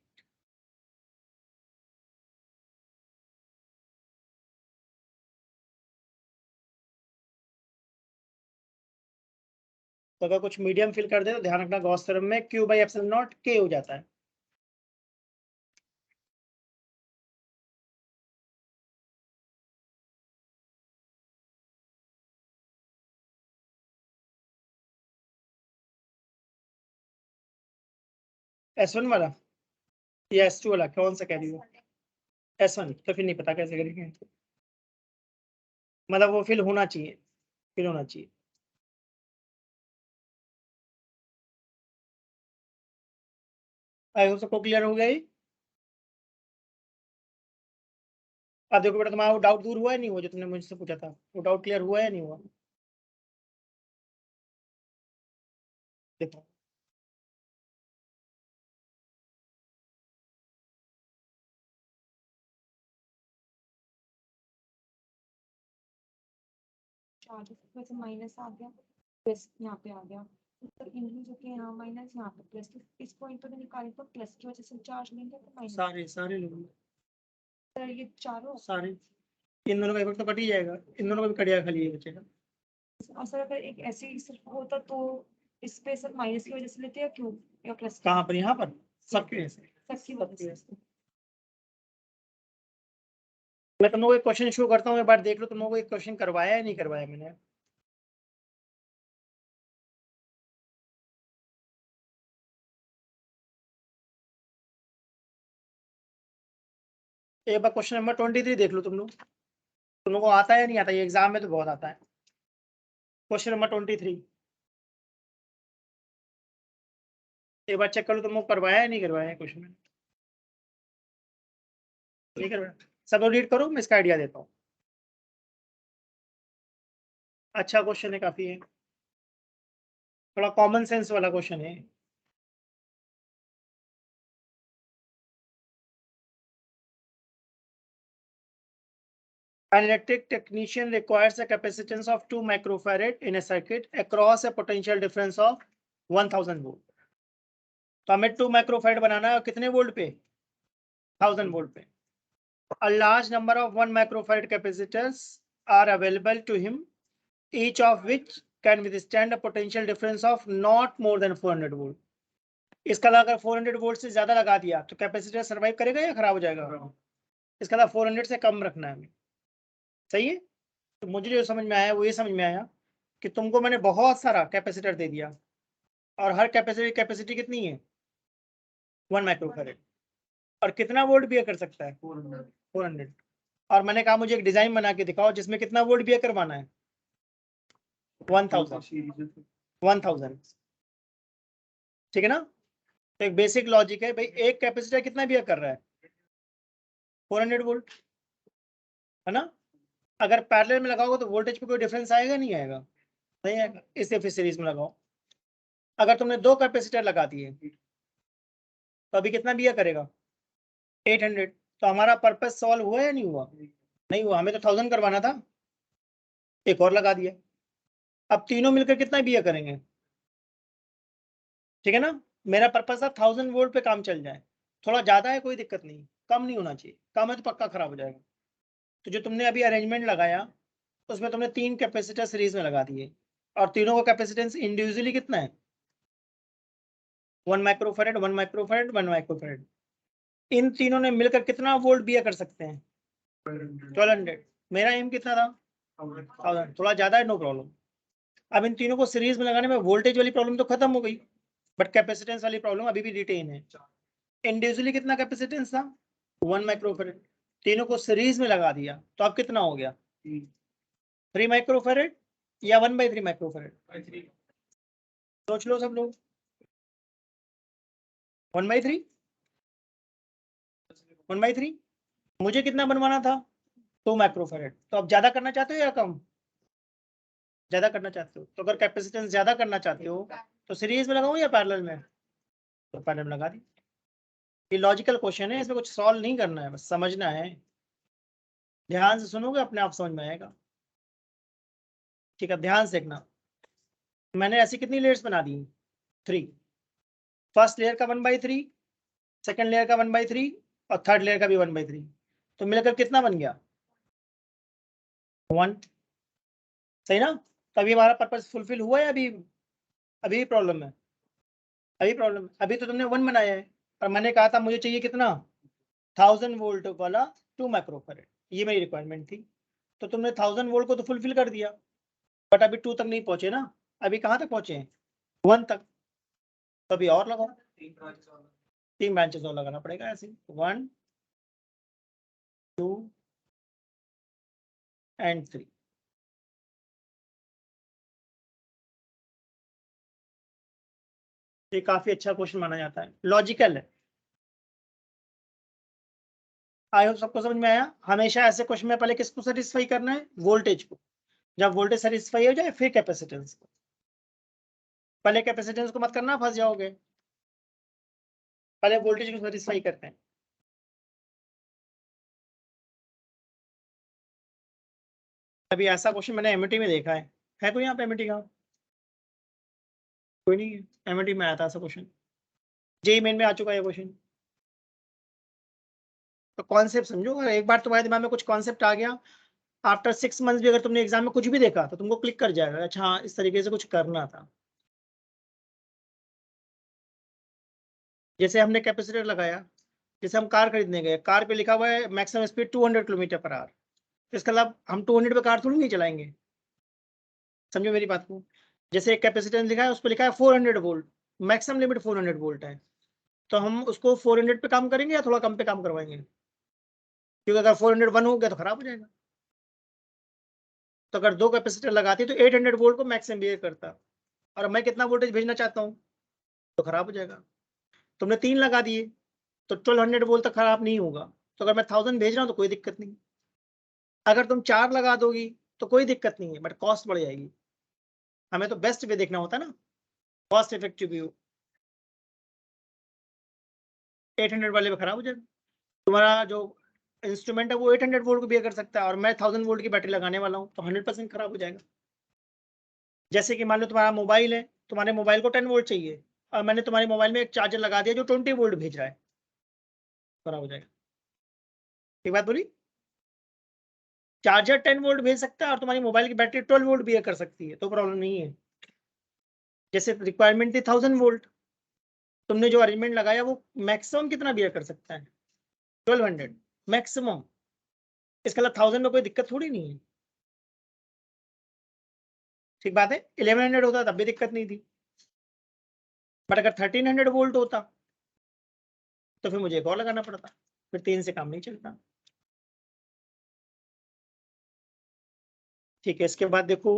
[SPEAKER 1] तो अगर कुछ मीडियम फिल कर दे तो ध्यान रखना गॉस थ्योरम में Q by epsilon not K हो जाता है। S1 वाला या S2 वाला, कौन सा कह रही हो? S1 तो फिर नहीं पता कैसे करेंगे, मतलब वो फिल होना चाहिए, फिल होना चाहिए। आई होप सबको क्लियर हो गई। अब देखो बेटा, तुम्हारा वो डाउट दूर हुआ है नहीं हुआ, जो तुमने मुझसे पूछा था, वो डाउट क्लियर हुआ है नहीं हुआ? देखो
[SPEAKER 4] चार्जेस वैसे माइनस आ गया, प्लस यहाँ पे आ गया, तो इंक्रीज होके यहाँ माइनस, यहाँ पे प्लस। इस पॉइंट पे निकालें तो प्लस की वजह से चार्ज लेंगे तो माइनस।
[SPEAKER 1] सारे लोग,
[SPEAKER 4] सर ये चारों
[SPEAKER 1] सारे, इन दोनों का इफेक्ट तो कट ही जाएगा, इन दोनों का भी कट जाएगा, खाली ये बचेगा।
[SPEAKER 4] और सर अगर एक ऐसे ही सिर्फ होता तो इस पे सर माइनस की वजह से लेते या क्यों, या प्लस की?
[SPEAKER 1] कहाँ पर? यहाँ पर सबके ऐसे,
[SPEAKER 4] सबकी वजह से।
[SPEAKER 1] मैं तुम लोगों को एक क्वेश्चन शो करता हूँ, एक बार देख लो तुम लोगों को एक क्वेश्चन करवाया है नहीं करवाया मैंने। एक बार क्वेश्चन नंबर 23 देख लो तुम लोगों को आता है या नहीं आता, ये एग्जाम में तो बहुत आता है। क्वेश्चन नंबर 23 एक बार चेक कर लो तुम लोग करवाया है नहीं करवाया है क्वेश्चन में, नहीं करवाया। सब लोग रीड करो, मैं इसका आइडिया देता हूँ। अच्छा क्वेश्चन है, काफी है, थोड़ा कॉमन सेंस वाला क्वेश्चन है। An electric technician requires a capacitance of 2 microfarad in a circuit across a potential difference of 1000 volt. तो हमें 2 माइक्रोफैराड बनाना है, और कितने वोल्ट पे? 1000 वोल्ट पे। A large number of 1 microfarad capacitors are available to him, each of which can withstand a potential difference of not more than 400 volt. इसका अगर 400 volt से ज्यादा लगा दिया तो कैपेसिटर सर्वाइव करेगा या खराब हो जाएगा? इसका 400 से कम रखना है हमें, सही है। तो मुझे जो समझ में आया वो ये समझ में आया कि तुमको मैंने बहुत सारा कैपेसिटर दे दिया, और हर कैपेसिटर की कैपेसिटी कितनी है? 1 माइक्रोफैराड, और कितना वोल्ट बियर कर सकता है? 400। और मैंने कहा मुझे एक डिजाइन बना के दिखाओ जिसमें कितना वोल्ट बियर करवाना है? 1000। ठीक है ना। तो एक बेसिक लॉजिक है भाई, एक कैपेसिटर कितना बियर कर रहा है? 400 वोल्ट, है ना। अगर पैरेलल में लगाओगे तो वोल्टेज पे कोई डिफरेंस आएगा नहीं आएगा? नहीं आएगा। इससे फिर सीरीज में लगाओ। अगर तुमने 2 कैपेसिटर लगा दिए तो अभी कितना बियर करेगा? 800। तो हमारा पर्पस सॉल्व हुआ या नहीं हुआ? नहीं हुआ, हमें तो 1000 करवाना था, एक और लगा दिया। अब तीनों मिलकर कितना बियर करेंगे? ठीक है ना। मेरा पर्पस था 1000 वोल्ट पे काम चल जाए। थोड़ा ज्यादा है कोई दिक्कत नहीं, कम नहीं होना चाहिए, कम है तो पक्का खराब हो जाएगा। तो जो तुमने अभी अरेंजमेंट लगाया उसमें तुमने 3 कैपेसिटर सीरीज में लगा दिए, और तीनों का कैपेसिटेंस इंडिविजुअली कितना है? 1 माइक्रोफैराड, 1 माइक्रोफैराड, 1 माइक्रोफैराड। इन तीनों ने मिलकर कितना वोल्ट बियर कर सकते हैं? 1200। मेरा एम कितना था? 1000। थोड़ा ज्यादा है, नो प्रॉब्लम। अब इन तीनों को सीरीज में लगाने में वोल्टेज वाली प्रॉब्लम तो खत्म हो गई, बट कैपेसिटेंस वाली प्रॉब्लम अभी भी रिटेन है। इंडिविजुअली कितना कैपेसिटेंस था? 1 माइक्रोफैराड। तीनों को सीरीज में लगा दिया तो अब कितना हो गया? 3 माइक्रोफैराड या 1/3 माइक्रोफैराड? सोच लो सब लोग। 1/3, 1/3। मुझे कितना बनवाना था? 2 माइक्रोफैराड। तो अब ज्यादा करना चाहते हो या कम? ज्यादा करना चाहते हो। तो अगर कैपेसिटेंस ज्यादा करना चाहते हो तो सीरीज में लगाऊं या पैरेलल में? तो पैरेलल में लगा दी। ये लॉजिकल क्वेश्चन है, इसमें कुछ सॉल्व नहीं करना है, बस समझना है। ध्यान से सुनोगे अपने आप समझ में आएगा। ठीक है, ध्यान से देखना। मैंने ऐसी कितनी लेयर्स बना दी? 3। फर्स्ट लेयर का 1/3, सेकंड लेयर का 1/3, और थर्ड लेयर का भी 1/3। तो मिलकर कितना बन गया? 1। सही ना। तभी हमारा पर्पस फुलफिल हुआ है। अभी प्रॉब्लम है, अभी प्रॉब्लम है। अभी तो तुमने 1 बनाया है, और मैंने कहा था मुझे चाहिए कितना? 1000 वोल्ट वाला 2 माइक्रोफैराड, ये मेरी रिक्वायरमेंट थी। तो तुमने 1000 वोल्ट को तो फुलफिल कर दिया, बट अभी 2 तक नहीं पहुंचे ना। अभी कहाँ तक पहुंचे हैं? 1 तक। तो अभी और लगाओ, 3 ब्रांचेस और लगाना पड़ेगा ऐसे, 1, 2 एंड 3। ये काफी अच्छा क्वेश्चन माना जाता है, लॉजिकल है। आई होप सबको समझ में आया। हमेशा ऐसे क्वेश्चन में पहले किसको सेटिस्फाई करना है? वोल्टेज को। जब वोल्टेज सेटिस्फाई हो जाए फिर कैपेसिटेंस को। पहले कैपेसिटेंस को मत करना, फंस जाओगे। पहले वोल्टेज को सेटिस्फाई करते हैं। अभी ऐसा क्वेश्चन मैंने एमईटी में देखा है कोई यहाँ पे एमईटी का? कोई नहीं है। एमईटी में आया था ऐसा क्वेश्चन, जेई मेन में आ चुका है क्वेश्चन। तो कॉन्सेप्ट समझो, अगर एक बार तुम्हारे दिमाग में कुछ कॉन्सेप्ट आ गया, आफ्टर 6 मंथ्स भी अगर तुमने एग्जाम में कुछ भी देखा तो तुमको क्लिक कर जाएगा, अच्छा हाँ इस तरीके से कुछ करना था। जैसे हमने कैपेसिटर लगाया, जैसे हम कार खरीदने गए, कार पे लिखा हुआ है मैक्सिमम स्पीड 200 किलोमीटर/आवर। तो इसका मतलब हम 200 पे कार थोड़ी नहीं चलाएंगे, समझो मेरी बात को। जैसे एक कैपेसिटेंस लिखा है, उस पर लिखा है 400 वोल्ट, मैक्सिमम लिमिट 400 वोल्ट है। तो हम उसको 400 पे काम करेंगे या थोड़ा कम पे काम करवाएंगे? क्योंकि अगर 401 हो गया तो खराब हो जाएगा। तो अगर 2 कैपेसिटर लगाती तो 800 वोल्ट को मैक्सिमम बिहेव करता, और मैं कितना वोल्टेज भेजना चाहता हूँ तो खराब हो जाएगा। तुमने 3 लगा दिए तो 1200 वोल्ट तक खराब नहीं होगा, तो अगर मैं 1000 भेज रहा हूँ तो कोई दिक्कत नहीं। अगर तुम 4 लगा दोगी तो कोई दिक्कत नहीं है, बट कॉस्ट बढ़ जाएगी। हमें तो बेस्ट वे देखना होता है ना, कॉस्ट इफेक्टिव व्यू। 800 वाले में खराब हो जाएगा। तुम्हारा जो इंस्ट्रूमेंट है वो 800 वोल्ट को भी कर सकता है, और मैं 1000 वोल्ट की बैटरी लगाने वाला हूँ, तो 100% खराब हो जाएगा। जैसे कि मान लो तुम्हारा मोबाइल है, तुम्हारे मोबाइल को 10 वोल्ट चाहिए, और मैंने तुम्हारे मोबाइल में एक चार्जर लगा दिया जो 20 वोल्ट भेज रहा है, खराब हो जाएगा। ठीक बात बोली? चार्जर 10 वोल्ट भेज सकता है और तुम्हारी मोबाइल की बैटरी 12 वोल्ट भी कर सकती है, तो प्रॉब्लम नहीं है। जैसे रिक्वायरमेंट थी 1000 वोल्ट, तुमने जो अरेंजमेंट लगाया वो मैक्सिमम कितना बियर कर सकता है? 1200 मैक्सिमम। इसका मतलब 1000 में कोई दिक्कत थोड़ी नहीं है। ठीक बात है। 1100 होता तब भी दिक्कत नहीं थी, बट अगर 1300 वोल्ट होता तो फिर मुझे एक और लगाना पड़ता, फिर 3 से काम नहीं चलता। ठीक है, इसके बाद देखो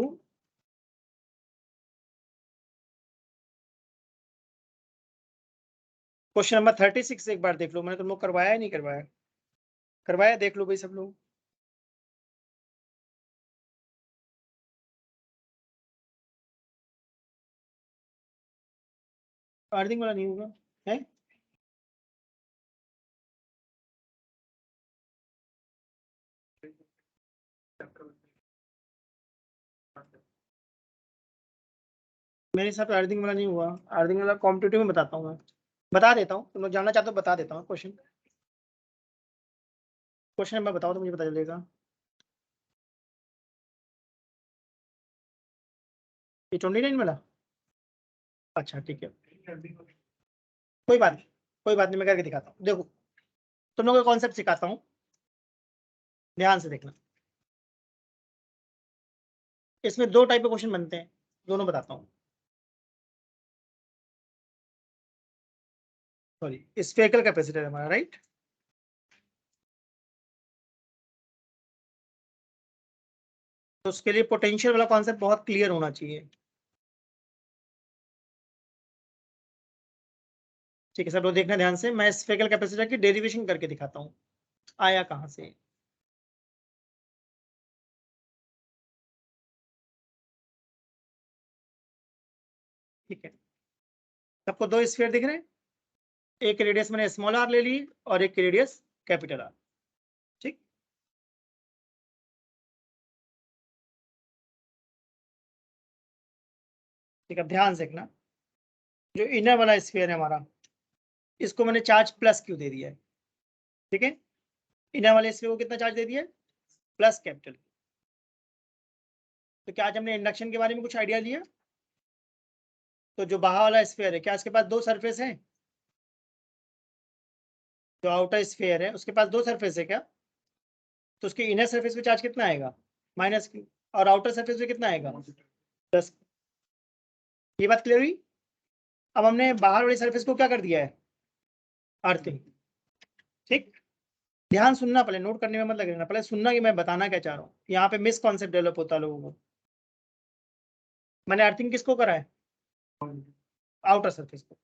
[SPEAKER 1] क्वेश्चन नंबर 36 एक बार देख लो। मैंने तुम लोग करवाया है नहीं करवाया? करवाया, देख लो भाई सब लोग। अर्थिंग वाला नहीं होगा है? मेरे हिसाब से अर्थिंग वाला नहीं हुआ। अर्थिंग वाला कॉम्पिटिटिव में बताता हूँ मैं, बता देता हूँ। तुम लोग जानना चाहते हो बता देता हूँ। क्वेश्चन नंबर बताओ तो मुझे पता चलेगा। ये 29 वाला? अच्छा ठीक है, कोई बात नहीं, कोई बात नहीं, मैं करके दिखाता हूँ। देखो तुम लोगों को कॉन्सेप्ट सिखाता हूँ, ध्यान से देखना। इसमें 2 टाइप के क्वेश्चन बनते हैं, दोनों बताता हूँ। सॉरी, स्फेरिकल कैपेसिटर है हमारा, राइट? तो उसके लिए पोटेंशियल वाला कॉन्सेप्ट बहुत क्लियर होना चाहिए। ठीक है सब लोग देखना ध्यान से। मैं स्फेरिकल कैपेसिटर की डेरिवेशन करके दिखाता हूँ, आया कहाँ से। ठीक है, सबको 2 स्फीयर दिख रहे हैं? एक रेडियस मैंने स्मॉल आर ले ली और एक रेडियस कैपिटल आर। ठीक, ठीक है, ध्यान से देखना। जो इनर वाला स्फीयर है हमारा, इसको मैंने चार्ज प्लस क्यू दे दिया है। ठीक है, इनर वाले स्फीयर को कितना चार्ज दे दिया है? Plus capital. तो क्या आज हमने इंडक्शन के बारे में कुछ आइडिया लिया? तो जो बाहर वाला स्फीयर है, क्या इसके पास 2 सरफेस हैं? जो आउटर स्फीयर है उसके पास 2 सरफेस है क्या? तो उसके इनर सरफेस पे चार्ज कितना आएगा? Minus Q. और आउटर सरफेस पे कितना आएगा? प्लस। ये बात क्लियर हुई? अब हमने बाहर वाली सरफेस को क्या कर दिया है? अर्थिंग। ठीक, ध्यान सुनना, पहले नोट करने में मत लग रहना, पहले सुनना कि मैं बताना क्या चाह रहा हूँ। यहाँ पे मिस कॉन्सेप्ट डेवलप होता है लोगों को। मैंने अर्थिंग किसको करा है? आउटर सरफेस को।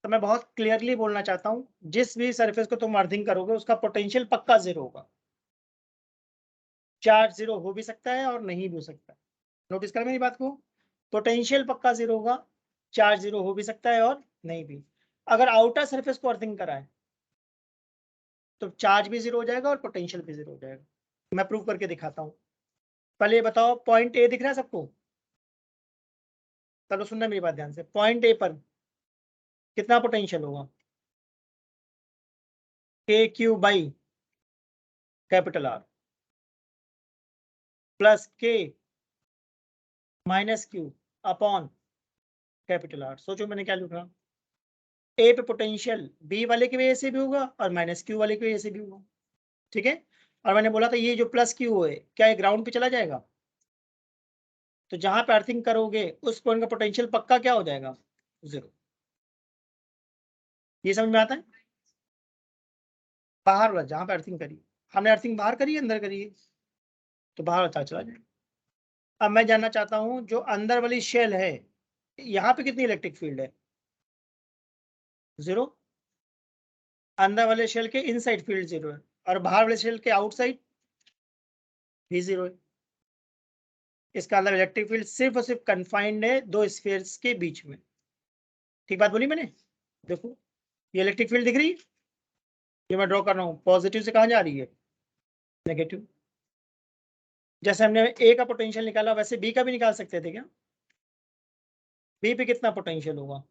[SPEAKER 1] तो मैं बहुत क्लियरली बोलना चाहता हूँ, जिस भी सरफेस को तुम अर्थिंग करोगे उसका पोटेंशियल पक्का 0 होगा। चार्ज 0 हो भी सकता है और नहीं भी हो सकता है। नोटिस कर मेरी बात को, पोटेंशियल पक्का 0 होगा, चार्ज 0 हो भी सकता है और नहीं भी। अगर आउटर सरफेस को अर्थिंग करा है तो चार्ज भी 0 हो जाएगा और पोटेंशियल भी 0 हो जाएगा। मैं प्रूव करके दिखाता हूँ। पहले ये बताओ, पॉइंट ए दिख रहा है सबको? चलो सुनना मेरी बात ध्यान से। पॉइंट ए पर कितना पोटेंशियल होगा? K Q by capital R plus K minus Q upon capital R. सोचो मैंने क्या लिखा? ए पे पोटेंशियल बी वाले की वजह से भी होगा और माइनस क्यू वाले की वजह से भी होगा। ठीक है, और मैंने बोला था ये जो प्लस क्यू है क्या ये ग्राउंड पे चला जाएगा? तो जहां पे अर्थिंग करोगे उस पॉइंट का पोटेंशियल पक्का क्या हो जाएगा? 0। ये समझ में आता है? बाहर वाला जहां पे अर्थिंग करी, हमने अर्थिंग बाहर करी है अंदर करी है, तो बाहर वाला चार्ज चला जाएगा। अब मैं जानना चाहता हूं जो अंदर वाली शेल है, यहाँ पे कितनी इलेक्ट्रिक फील्ड है? 0। अंदर वाले शेल के इनसाइड फील्ड 0 है। और बाहर वाले शेल के आउटसाइड भी 0 है। इसका मतलब इलेक्ट्रिक फील्ड सिर्फ और सिर्फ कन्फाइंड है दो स्फीयर्स के बीच में। ठीक बात बोली मैंने? देखो ये इलेक्ट्रिक फील्ड दिख रही है, ये मैं ड्रॉ कर रहा हूँ, पॉजिटिव से कहाँ जा रही है? नेगेटिव। जैसे हमने ए का पोटेंशियल निकाला वैसे बी का भी निकाल सकते थे क्या? बी पे कितना पोटेंशियल होगा?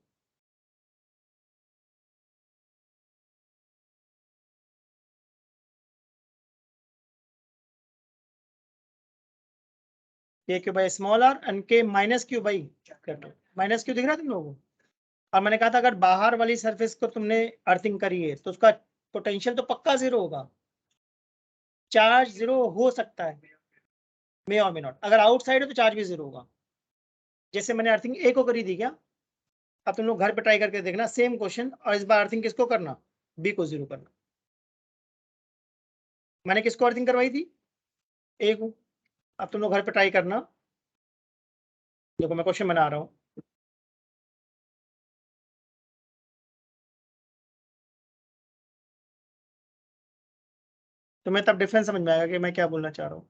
[SPEAKER 1] K Q by small R and K minus Q by capital. Minus Q दिख रहा है तुम लोगों को? और मैंने कहा था अगर बाहर वाली सरफेस को तुमने अर्थिंग करी है तो उसका पोटेंशियल तो पक्का 0 होगा। चार्ज 0 हो सकता है, मे और मे नॉट। अगर आउटसाइड है तो चार्ज भी 0 होगा। जैसे मैंने अर्थिंग ए को करी थी क्या? अब तुम लोग घर पे ट्राई करके देखना सेम क्वेश्चन, और इस बार अर्थिंग किसको करना? बी को 0 करना। मैंने किसको अर्थिंग करवाई थी? ए को। अब तुम लोग घर पे ट्राई करना। देखो मैं क्वेश्चन बना रहा हूँ। तुम्हें तब डिफरेंस समझ में आएगा कि मैं क्या बोलना चाह रहा हूँ।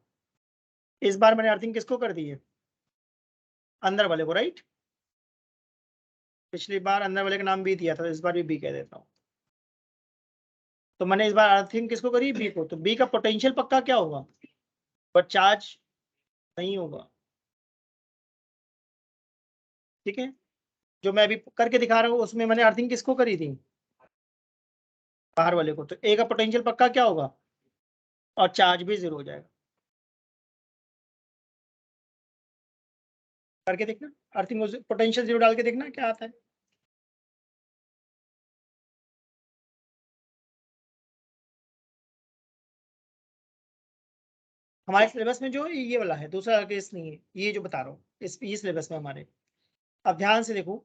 [SPEAKER 1] इस बार मैंने अर्थिंग किसको कर दी है? अंदर वाले को, राइट? पिछली बार अंदर वाले का नाम बी दिया था, तो इस बार भी बी कह देता हूँ। तो मैंने इस बार अर्थिंग किसको करी? बी को। तो बी का पोटेंशियल पक्का क्या होगा? बट चार्ज नहीं होगा। ठीक है, जो मैं अभी करके दिखा रहा हूँ उसमें मैंने अर्थिंग किसको करी थी? बाहर वाले को। तो ए का पोटेंशियल पक्का क्या होगा? और चार्ज भी 0 हो जाएगा। करके देखना, अर्थिंग पोटेंशियल 0 डाल के देखना क्या आता है। हमारे सिलेबस में जो ये वाला है, दूसरा केस नहीं है, ये जो बता रहा हूँ इस सिलेबस में हमारे। अब ध्यान से देखो,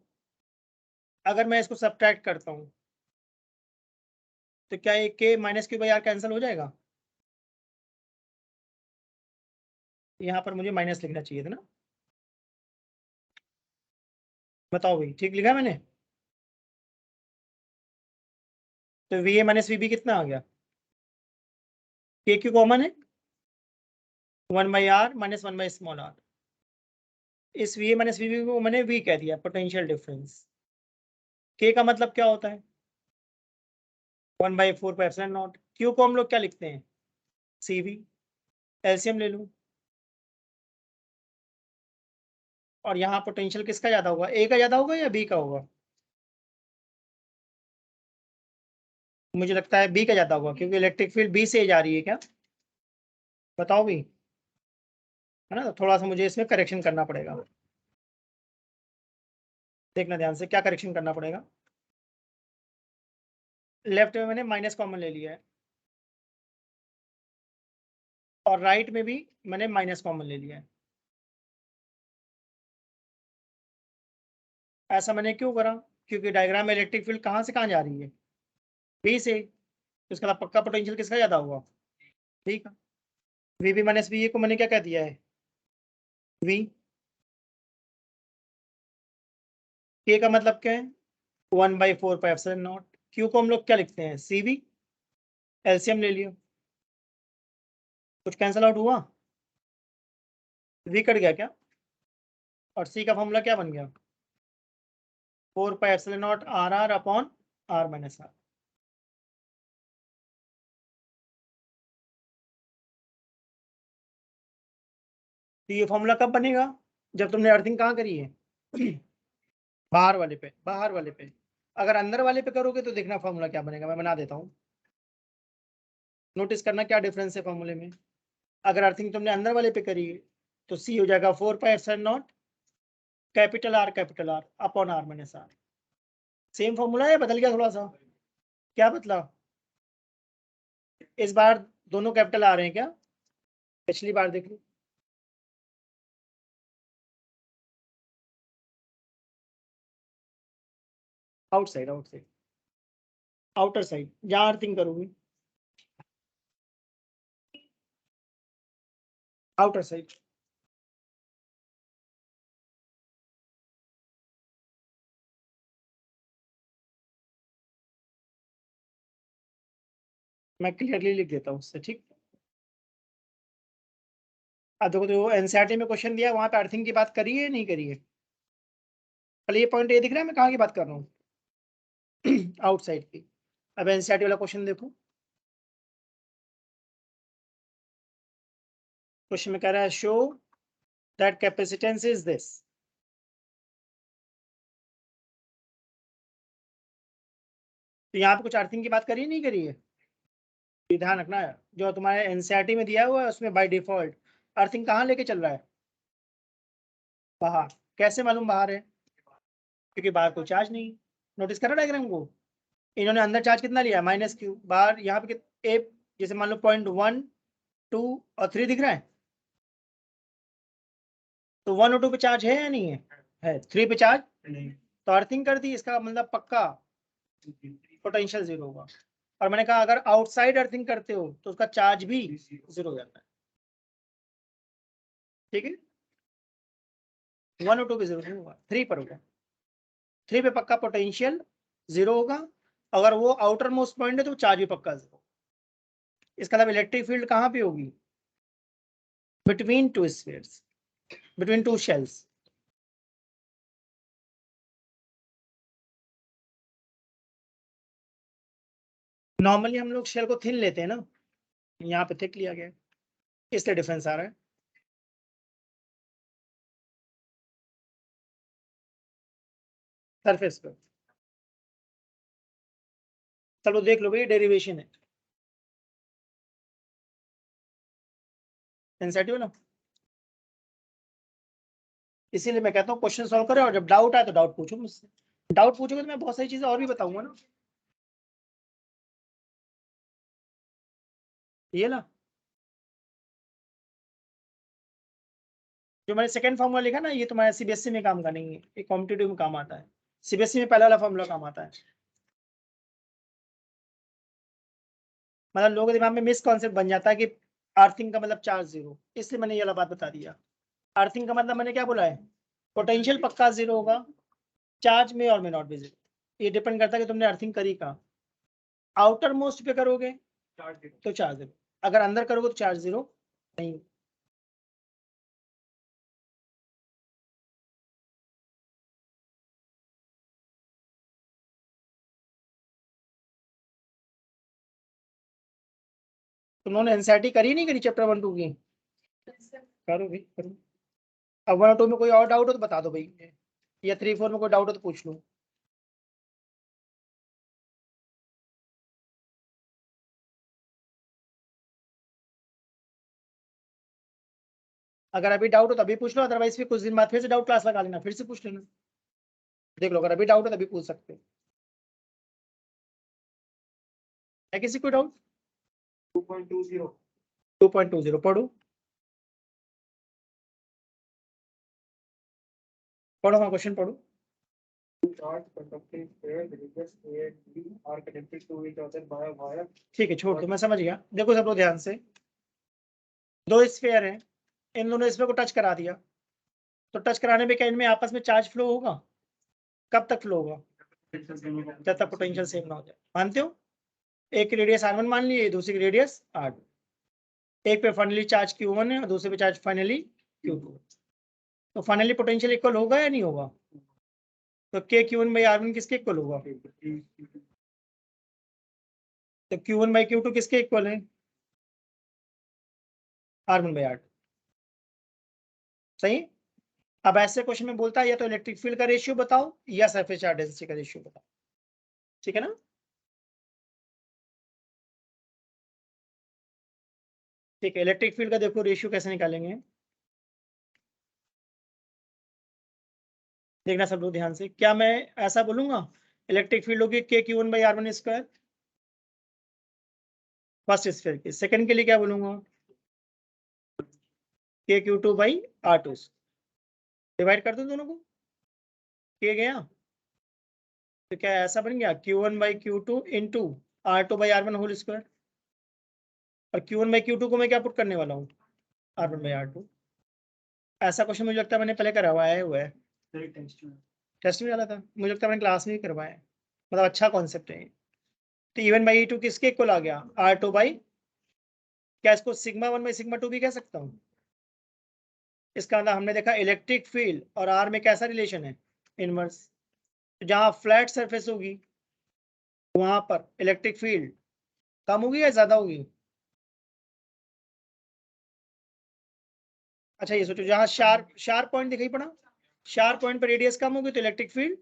[SPEAKER 1] अगर मैं इसको सब्ट्रैक्ट करता हूँ तो क्या ये K minus Q by r cancel हो जाएगा? यहाँ पर मुझे माइनस लिखना चाहिए था ना? बताओ भाई, ठीक लिखा मैंने? तो V A minus V B कितना आ गया? के क्यू कॉमन है, 1 by R minus 1 by small R. इस V A minus V B को मैंने वी कह दिया, पोटेंशियल डिफरेंस। के का मतलब क्या होता है? 1/4 पाई एप्सिलॉन नॉट। क्यू को हम लोग क्या लिखते हैं? सी वी। एलसीएम ले लूँ, और यहाँ पोटेंशियल किसका ज्यादा होगा? ए का ज्यादा होगा या बी का होगा? मुझे लगता है बी का ज्यादा होगा, क्योंकि इलेक्ट्रिक फील्ड बी से जा रही है क्या? बताओ भी, है ना? तो थोड़ा सा मुझे इसमें करेक्शन करना पड़ेगा। देखना ध्यान से क्या करेक्शन करना पड़ेगा। लेफ्ट में मैंने माइनस कॉमन ले लिया है, और राइट में भी मैंने माइनस कॉमन ले लिया है। ऐसा मैंने क्यों करा? क्योंकि डायग्राम में इलेक्ट्रिक फील्ड कहाँ से कहाँ जा रही है? बी से। तो इसका मतलब पक्का पोटेंशियल किसका ज्यादा होगा? ठीक है, V B minus V A को मैंने क्या कह दिया है? वी। के का मतलब क्या है? 1/4 पाई एप्सिलॉन नॉट। क्यू को हम लोग क्या लिखते हैं? सी वी। एलसीएम ले लियो, कुछ कैंसिल आउट हुआ? वी कट गया क्या? और सी का फॉर्मूला क्या बन गया? 4 pi epsilon naught r r upon r minus r. तो ये फॉर्मूला कब बनेगा? जब तुमने अर्थिंग कहाँ करी है? बाहर वाले पे, बाहर वाले पे। अगर अंदर वाले पे करोगे तो देखना फॉर्मूला क्या बनेगा, मैं बना देता हूँ। नोटिस करना क्या डिफरेंस है फॉर्मूले में। अगर अर्थिंग तुमने अंदर वाले पे करी है तो सी हो जाएगा 4 pi epsilon naught capital R upon r minus r. Same formula है, बदल गया थोड़ा सा? क्या बदला? इस बार दोनों कैपिटल आ रहे हैं क्या? पिछली बार देख लो। आउटसाइड, आउटसाइड, आउटर साइड जहां अर्थिंग करोगे, आउटर साइड। मैं क्लियरली लिख देता हूँ उससे, ठीक। अब देखो जो एनसीईआरटी में क्वेश्चन दिया वहां पे अर्थिंग की बात करी है नहीं करी है? पहले ये पॉइंट ये दिख रहा है मैं कहाँ की बात कर रहा हूँ? आउटसाइड की। अब एनसीईआरटी वाला क्वेश्चन देखो, क्वेश्चन में कह रहा है show that capacitance is this. तो यहाँ पे कुछ अर्थिंग की बात करी नहीं करी है? ये ध्यान रखना है, जो तुम्हारे एनसीईआरटी में दिया हुआ है उसमें बाय डिफॉल्ट अर्थिंग कहाँ लेके चल रहा है? बाहर। कैसे मालूम बाहर है? क्योंकि बाहर कोई चार्ज नहीं। नोटिस करा डायग्राम को? इन्होंने अंदर चार्ज कितना लिया? -q। बाहर यहाँ पे ए, जैसे मान लो पॉइंट 1, 2 और 3 दिख रहा है, तो 1 और 2 पे चार्ज है या नहीं है 3 पे चार्ज नहीं, तो अर्थिंग कर दी, इसका मतलब पक्का पोटेंशियल 0 होगा। और मैंने कहा अगर आउटसाइड अर्थिंग करते हो तो उसका चार्ज भी 0 हो जाता है, ठीक है। 1 और 2 पे 0 नहीं होगा, 3 पर होगा। 3 पे पक्का पोटेंशियल 0 होगा। अगर वो आउटर मोस्ट पॉइंट है तो चार्ज भी पक्का 0। इसका मतलब इलेक्ट्रिक फील्ड कहाँ पे होगी? Between two spheres, between two shells. Normally हम लोग शेल को थिन लेते हैं ना, यहाँ पे थिक लिया गया है, इसलिए डिफरेंस आ रहा है। सरफेस पे चलो देख लो भाई, डेरिवेशन है सेंसिटिव ना, इसीलिए मैं कहता हूँ क्वेश्चन सॉल्व करें और जब डाउट आए तो डाउट पूछो मुझसे। डाउट पूछोगे तो मैं बहुत सारी चीजें और भी बताऊंगा ना। ये ना जो मैंने सेकंड फॉर्मूला लिखा ना, ये तुम्हारे सीबीएसई में काम का नहीं है, ये कॉम्पिटिटिव में काम आता है। सीबीएसई में पहला वाला फॉर्मूला काम आता है। मतलब लोगों के दिमाग में मिस कॉन्सेप्ट बन जाता है कि अर्थिंग का मतलब चार्ज 0, इसलिए मैंने ये वाला बात बता दिया। अर्थिंग का मतलब मैंने क्या बोला है? पोटेंशियल पक्का 0 होगा, चार्ज में और में नॉट भी 0। ये डिपेंड करता है कि तुमने अर्थिंग करी कहाँ। आउटर मोस्ट पे करोगे तो चार्ज 0, अगर अंदर करोगे तो चार्ज 0 नहीं। तुमने एनसीईआरटी करी नहीं करी चैप्टर 1 2 की? करो भाई करो। अब 1 और 2 में कोई और डाउट हो तो बता दो भाई, या 3 4 में कोई डाउट हो तो पूछ लो। अगर अभी डाउट हो तो अभी पूछ लो, अदरवाइज फिर कुछ दिन बाद फिर से डाउट क्लास लगा लेना, फिर से पूछ लेना। देख लो, अगर अभी डाउट हो तभी पूछ सकते हो। है किसी को डाउट? 2.20 पढ़ो पढ़ो, हाँ क्वेश्चन पढ़ो। ठीक है छोड़ दो, मैं समझ गया। देखो सब लोग ध्यान से, दो स्फीयर हैं, इन दोनों स्फीयर को टच करा दिया, तो टच कराने में क्या इनमें आपस में चार्ज फ्लो होगा? कब तक फ्लो होगा? जब तक पोटेंशियल सेम ना हो जाए। मानते हो? एक की रेडियस r1 मान लिए, दूसरी की रेडियस r2। एक पे फाइनली चार्ज q1 है और दूसरे पे चार्ज फाइनली q2। तो फाइनली पोटेंशियल इक्वल होगा या नहीं होगा? तो k q1 बाई r1 किसके इक्वल होगा? तो q1 बाई q2 किसके इक्वल है? r1 by r2। सही। अब ऐसे क्वेश्चन में बोलता है या तो इलेक्ट्रिक फील्ड का रेशियो बताओ या सरफेस चार्ज डेंसिटी का रेशियो बताओ, ठीक है ना। ठीक है, इलेक्ट्रिक फील्ड का देखो रेशियो कैसे निकालेंगे, देखना सब लोग ध्यान से। क्या मैं ऐसा बोलूंगा इलेक्ट्रिक फील्ड होगी k q1 by r1 square first sphere की, सेकंड के लिए क्या बोलूंगा? k q2 by r2। Divide कर दो दोनों को, k गया तो क्या ऐसा बन गया q1 by q2 into r2 by r1 whole square. और q1 बाई q2 को मैं क्या पुट करने वाला हूँ? r1 by r2। ऐसा क्वेश्चन मुझे लगता है मैंने पहले करवाया हुआ है, टेस्ट में डाला था, मुझे लगता है मैंने क्लास में ही करवाया है। मतलब अच्छा कॉन्सेप्ट है। तो E1 बाई E2 किसके इक्वल आ गया, R2 बाई, क्या इसको सिग्मा 1 बाई सिग्मा 2 भी कह सकता हूँ। इसका मतलब हमने देखा इलेक्ट्रिक फील्ड और R में कैसा रिलेशन है, इनवर्स। तो जहां फ्लैट सरफेस होगी वहां पर इलेक्ट्रिक फील्ड कम होगी या ज्यादा होगी। अच्छा ये सोचो, जहां शार्प पॉइंट दिखाई पड़ा, शार्प पॉइंट पर रेडियस कम होगी तो इलेक्ट्रिक फील्ड,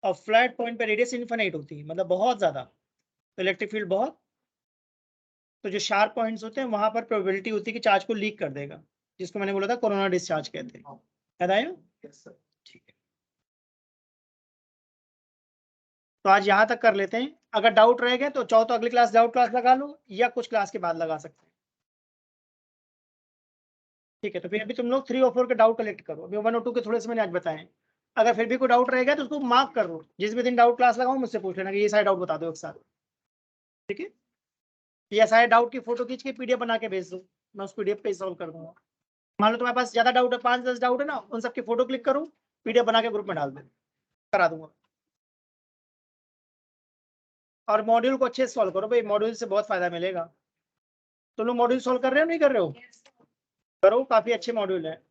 [SPEAKER 1] और फ्लैट पॉइंट पर रेडियस इनफिनिट होती है, मतलब बहुत ज्यादा, तो इलेक्ट्रिक फील्ड बहुत। तो जो शार्प पॉइंट्स होते हैं वहां पर प्रोबेबिलिटी होती है कि चार्ज को लीक कर देगा, जिसको मैंने बोला था कोरोना डिस्चार्ज कहते हैं, याद आया। ठीक है, तो आज यहाँ तक कर लेते हैं। अगर डाउट रह गए तो चाहो तो अगली क्लास डाउट क्लास लगा लो या कुछ क्लास के बाद लगा सकते हैं। ठीक है, तो फिर अभी तुम लोग 3 और 4 के डाउट कलेक्ट करो, अभी 1 और 2 के थोड़े से मैंने आज बताए। अगर फिर भी कोई डाउट रहेगा तो उसको मार्क कर लो, जिस भी दिन डाउट क्लास लगाऊं मुझसे पूछ लेना कि ये सारे डाउट बता दो एक साथ। ठीक है, ये सारे डाउट की फोटो खींच के PDF बना के भेज दो, मैं उस PDF पे सॉल्व कर दूंगा। मान लो तुम्हारे पास ज्यादा डाउट है, 5-10 डाउट है ना, उन सबकी फोटो क्लिक करो, PDF बना के ग्रुप में डाल दो, करा दूंगा। और मॉड्यूल को अच्छे से सॉल्व करो भाई, मॉड्यूल से बहुत फायदा मिलेगा। तुम लोग मॉड्यूल सॉल्व कर रहे हो नहीं कर रहे हो, करो, काफी अच्छे मॉड्यूल है।